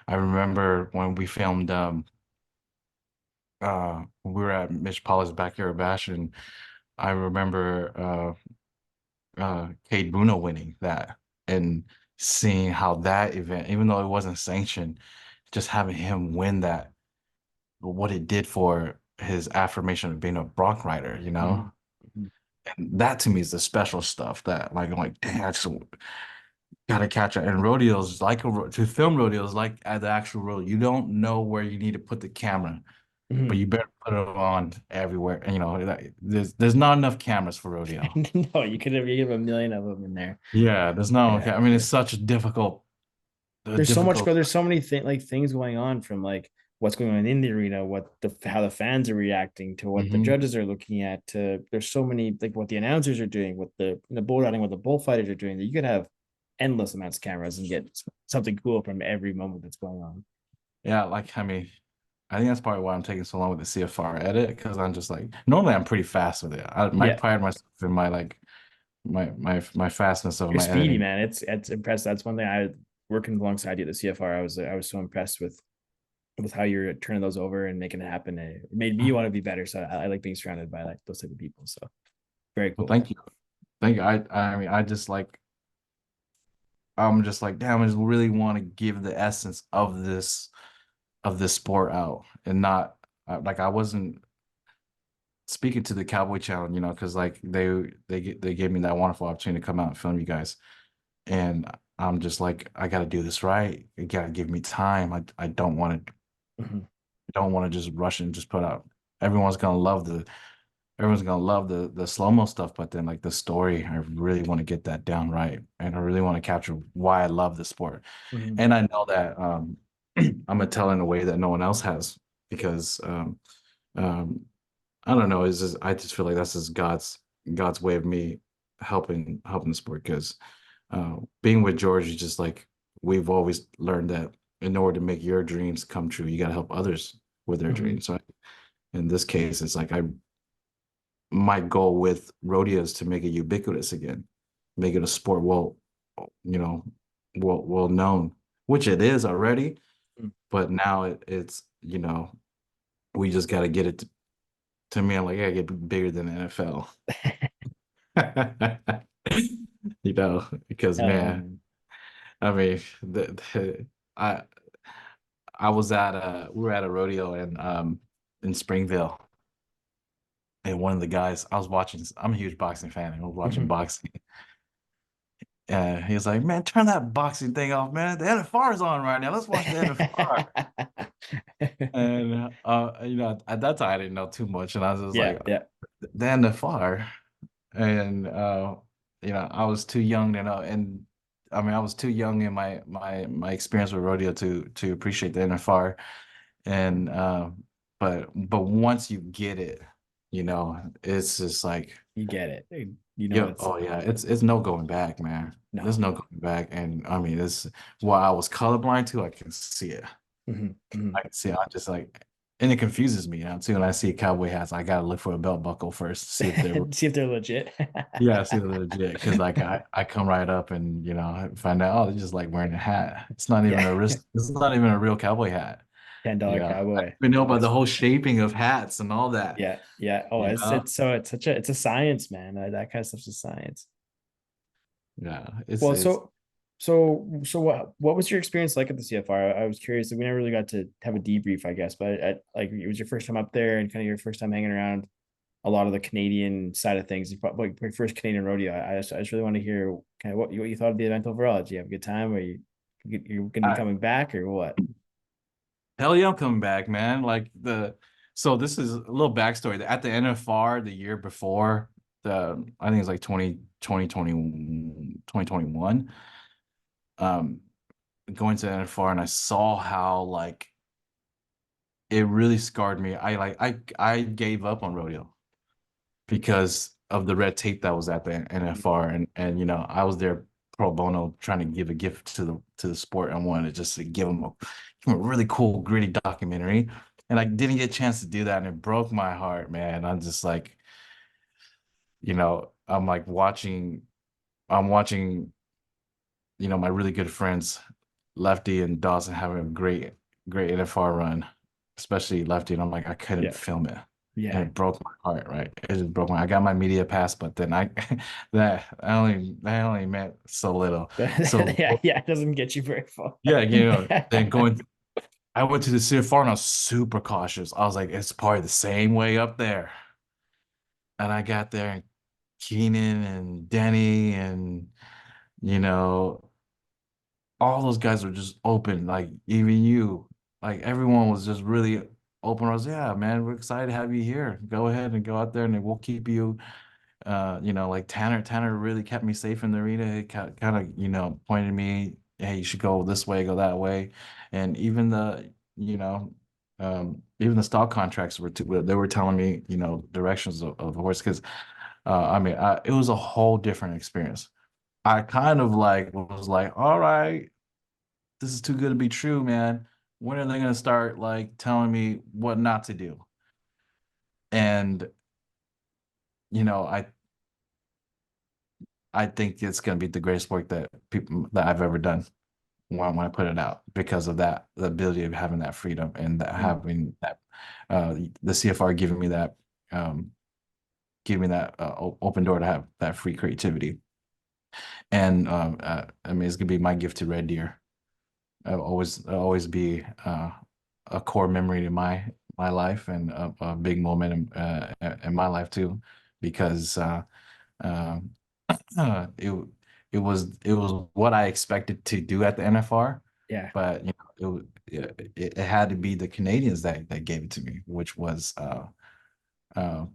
I remember when we filmed when we were at Mitch Paul's backyard bash, and I remember Cade Bruno winning that and seeing how that event, even though it wasn't sanctioned, just having him win that, what it did for his affirmation of being a bronc rider. Hmm. Hmm. And that to me is the special stuff that like I'm like, dang, I just gotta catch it. And rodeos, to film rodeos, like at the actual rodeo, you don't know where you need to put the camera. but Mhm. you better put it on everywhere. And, there's not enough cameras for rodeo. No, you could have a million of them in there. Yeah, there's no. Yeah. I mean, it's such a There's so much difficult. go. There's so many things going on, from like what's going on in the arena, what the how the fans are reacting to what the Mhm. judges are looking at. To There's so many, like what the announcers are doing, what the bull riding, what the bullfighters are doing. That you could have endless amounts of cameras and get something cool from every moment that's going on. Yeah, I mean, I think that's probably why I'm taking so long with the CFR edit because I'm just like normally I'm pretty fast with it. I might Yeah, pride myself in my like my fastness of you're my speedy, editing. man. It's impressive. That's one thing I working alongside you at the CFR. I was so impressed with how you're turning those over and making it happen. It made me want to be better. So I like being surrounded by like those type of people. So very Well, cool. thank you. I mean, I'm just like, damn, I just really want to give the essence of this sport out and not like I wasn't speaking to the Cowboy Channel, because like they gave me that wonderful opportunity to come out and film you guys, and I'm just like, I got to do this right. You got to give me time. I Mhm. don't want to just rush and just put out. Everyone's gonna love the slow-mo stuff, but then like the story, I really want to get that down right, and I really want to capture why I love the sport. Mhm. And I know that I'm gonna tell in a way that no one else has because um, I don't know. I just feel like that's just God's way of me helping the sport because being with George is just like we've always learned that in order to make your dreams come true, you got to help others with their Mhm. dreams. So in this case, it's like my goal with rodeo is to make it ubiquitous again, make it a sport you know, well known, which it is already, Mhm. but now it's we just got to get it to me. I'm like, I gotta get bigger than the NFL. Because man, Um, I mean, I I was at we were at a rodeo in Springville, and one of the guys I was watching, I'm a huge boxing fan, and I was watching mhm. boxing, and he was like, "Man, turn that boxing thing off, man. The NFR is on right now. Let's watch the NFR." And at that time I didn't know too much, and I was just Yeah, like, yeah. "The NFR," and I was too young to know, and I mean I was too young in my experience with rodeo to appreciate the NFR, and but once you get it, it's just like You get it. yeah, It's oh yeah, it's no going back, man. There's no. no going back, and I mean it's while I was colorblind too, I can see it. Mhm. Mhm. I can see it. I just like, and it confuses me now too. When I see cowboy hats, I gotta look for a belt buckle first to see if they're See if they're legit. yeah, see if they're legit. Because like I come right up and find out, oh, they're just like wearing a hat. It's not even Yeah. a wrist. It's not even a real cowboy hat. $10 I cowboy. didn't even know about the That's whole shaping of hats and all that. Yeah, yeah. Oh, You know, it's a science, man. That kind of stuff's a science. yeah, it's Well, it's so what was your experience like at the CFR? I was curious. We never really got to have a debrief, I guess, but like it was your first time up there and kind of your first time hanging around a lot of the Canadian side of things. You probably like your first Canadian rodeo. I just really want to hear kind of what you thought of the event overall. Did you have a good time? Or you're going to be I, coming back or what? hell yeah, I'm coming back, man. So this is a little backstory. At the NFR the year before, I think it's like 2021. Um, going to the NFR and I saw how like it really scarred me. I gave up on rodeo because of the red tape that was at the NFR, and I was there pro bono trying to give a gift to the sport. I wanted just to give 'em a really cool gritty documentary, and I didn't get a chance to do that, and it broke my heart, man. I'm just like, I'm like watching my really good friends Lefty and Dawson having a great NFR run, especially Lefty, and I'm like, I couldn't Yeah, film it. And yeah, it broke my heart, right? It just broke my I got my media pass, but then I that only meant so little. So yeah, yeah. It doesn't get you very far. yeah, then I went to the CFR and I was super cautious. I was like, it's probably the same way up there. And I got there and Keenan and Denny and you know all those guys were just open, like even you, like everyone was just really. open arms. Yeah, man, we're excited to have you here. Go ahead and go out there, and we'll keep you. Like Tanner really kept me safe in the arena. He kind of, pointed me, hey, you should go this way, go that way, and you know, even the stock contracts they were telling me, directions of the horse because, it was a whole different experience. I kind of like was like, all right, this is too good to be true, man. When are they gonna start like telling me what not to do? And you know, I think it's gonna be the greatest work that I've ever done when I put it out because of that, the ability of having that freedom and that Mm. having that the CFR um giving me that open door to have that free creativity. And it's gonna be my gift to Red Deer. It'll always be a core memory to my life and a big moment in my life too, because um, it it was what I expected to do at the NFR, Yeah. but it had to be the Canadians that gave it to me, which was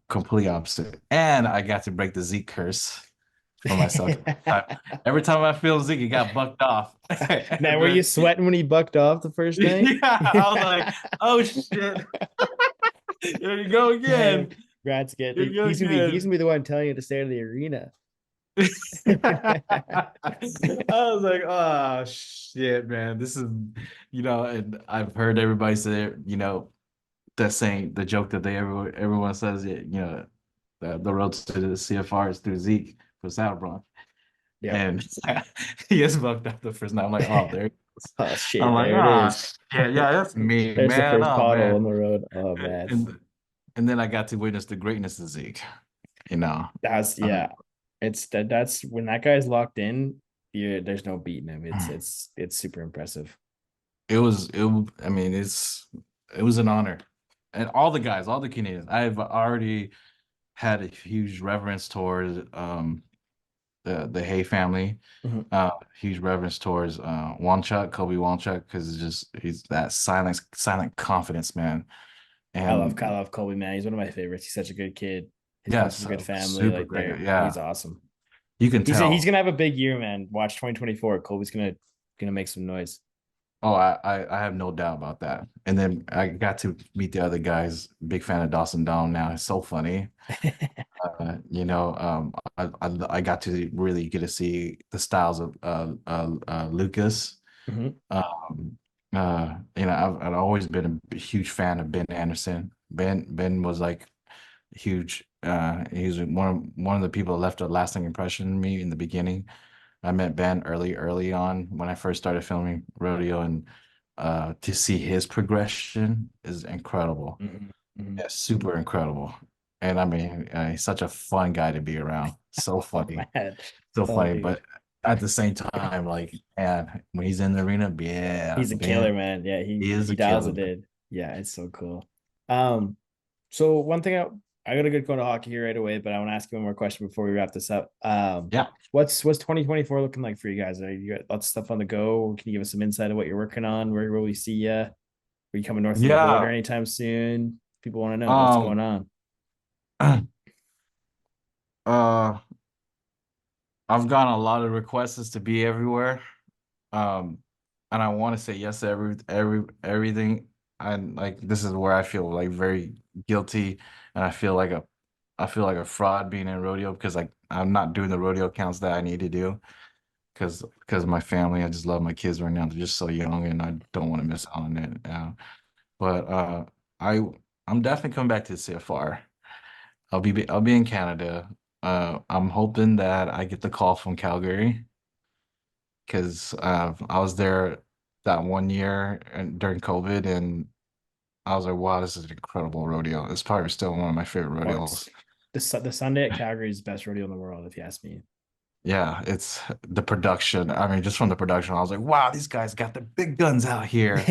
complete opposite. And I got to break the Zeke curse for myself. Every time I feel Zeke, it got bucked off. Man, were you sweating when he bucked off the first night? Yeah, I was like, oh shit. There you go Man, again. Brad's There getting you go he's again. gonna be the one telling you to stay in the arena. I was like, oh shit, man. This is, and I've heard everybody say, that saying the joke that everyone says it, the road to the CFR is through Zeke for Sauerbrunn. Yep. And he gets fucked up the first night. I'm like, oh, there it goes. Oh I'm shit, like, there it oh is. shit, yeah, that's me, There's the man. first Oh pothole man. on the road. Oh man. And and then I got to witness the greatness of Zeke, you know. That's Uh, yeah. That's when that guy's locked in, there's no beating him. It's super impressive. it was an honor. And all the guys, all the Canadians, I've already had a huge reverence towards the Hay family, Mhm. huge reverence towards Kobe Wanchuk, because he's that silent confidence, man. I And love Colby, man. He's one of my favorites. He's such a good kid. He comes from yes, a good family. super Like great. he's Yeah, awesome. you can He's tell. gonna have a big year, man. Watch 2024. Colby's gonna make some noise. Oh, I have no doubt about that. And then I got to meet the other guys. Big fan of Dawson Down now. It's so funny. I got to really get to see the styles of Lucas. Mhm. Um, I've always been a huge fan of Ben Anderson. Ben was like huge. He's one of the people that left a lasting impression on me in the beginning. I met Ben early on when I first started filming rodeo, and to see his progression is incredible. Mhm. Mhm. Yeah, super incredible. And he's such a fun guy to be around. So Oh funny, man. so Oh funny. dude. But at the same time, like, man, when he's in the arena, yeah, He's a Ben, killer, man. Yeah, he is he a dials killer. it in. Yeah, it's so cool. Um, so one thing I gotta get going to hockey here right away, but I want to ask you one more question before we wrap this up. Yeah, What's 2024 looking like for you guys? Are you got lots of stuff on the go? Can you give us some insight of what you're working on? Where will we see you? Are you coming north of the border yeah. anytime soon? People want to know what's going Um, on. uh, I've gotten a lot of requests to be everywhere. Um, and I want to say yes to everything. And like this is where I feel like very guilty, and I feel like a fraud being in rodeo because like I'm not doing the rodeo counts that I need to do because of my family. I just love my kids right now. They're just so young, and I don't want to miss out on it. But I I'm definitely coming back to the CFR. I'll be in Canada. I'm hoping that I get the call from Calgary because I was there that one year and during COVID, and I was like, wow, this is an incredible rodeo. It's probably still one of my favorite Oh, it's rodeos. the Sunday at Calgary is the best rodeo in the world, if you ask me. Yeah, it's the production. I mean, just from the production, I was like, wow, these guys got the big guns out here.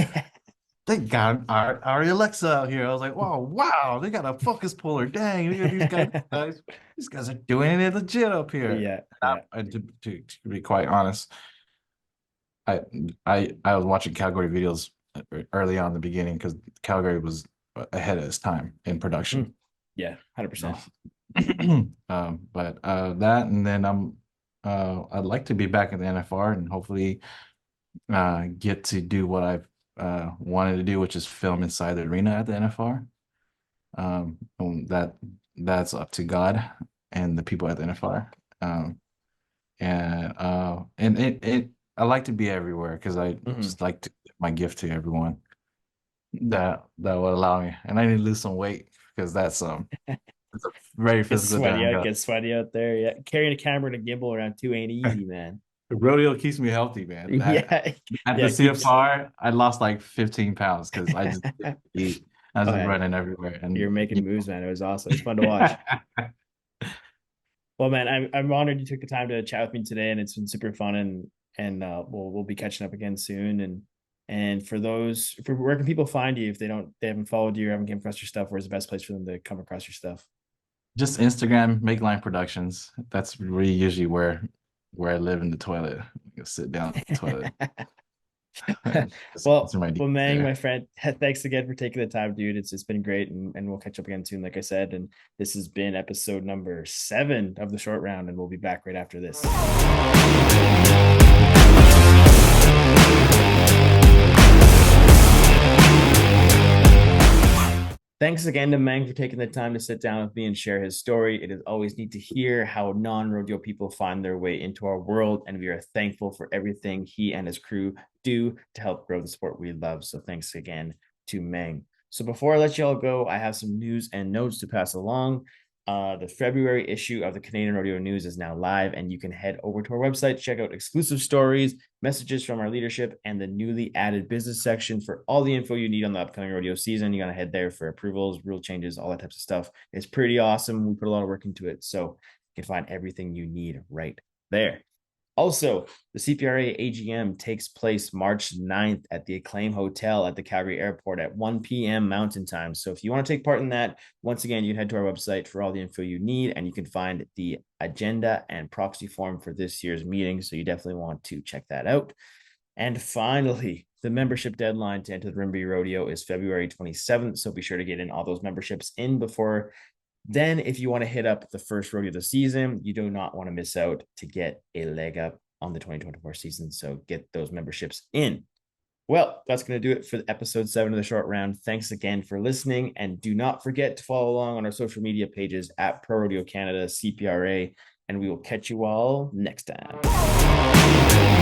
They got our Alexa out here. I was like, wow, they got a focus puller. Dang, look at these guys are doing it legit up here. Yeah, yeah. And to be quite honest, I I was watching Calgary videos early on in the beginning because Calgary was ahead of its time in production. Yeah, 100%. But that, and then I'd like to be back in the NFR and hopefully get to do what I've wanted to do, which is film inside the arena at the NFR. And that's up to God and the people at the NFR. And it I like to be everywhere because I just like to give my gift to everyone that would allow me. And I need to lose some weight because that's it's a very physical job. Gets sweaty out there. Yeah, carrying a camera and a gimbal around too ain't easy, man. The rodeo keeps me healthy, man. Yeah, At the yeah, keeps. CFR, I lost like 15 pounds because I just didn't eat. I was Oh just yeah, running everywhere, you're and making moves, man. It was awesome. It's fun to watch. Well, man, I'm honored you took the time to chat with me today, and it's been super fun. And we'll be catching up again soon. And for where can people find you if they haven't followed you or haven't came across your stuff? Where's the best place for them to come across your stuff? just Instagram, Make Line Productions. That's really usually where I live in the toilet. I sit down in the toilet. That's Well, my well, deep Meng, my there. friend, thanks again for taking the time, dude. It's been great, and we'll catch up again soon, like I said. And this has been episode number 7 of the short round, and we'll be back right after this. Thanks again to Meng for taking the time to sit down with me and share his story. It is always neat to hear how non-rodeo people find their way into our world, and we are thankful for everything he and his crew do to help grow the sport we love. So thanks again to Meng. So before I let you all go, I have some news and notes to pass along. The February issue of the Canadian Rodeo News is now live, and you can head over to our website to check out exclusive stories, messages from our leadership, and the newly added business section for all the info you need on the upcoming rodeo season. You got to head there for approvals, rule changes, all that types of stuff. It's pretty awesome. We put a lot of work into it, so you can find everything you need right there. Also, the CPRA AGM takes place March 9th at the Acclaim Hotel at the Calgary Airport at 1 p.m. Mountain Time. So if you want to take part in that, once again, you can head to our website for all the info you need, and you can find the agenda and proxy form for this year's meeting. So you definitely want to check that out. And finally, the membership deadline to enter the Rimby Rodeo is February 27th. So be sure to get in all those memberships in before then. If you want to hit up the first rodeo of the season, you do not want to miss out to get a leg up on the 2024 season. So get those memberships in. Well, that's going to do it for episode 7 of the short round. Thanks again for listening. And do not forget to follow along on our social media pages at Pro Rodeo Canada, CPRA, and we will catch you all next time.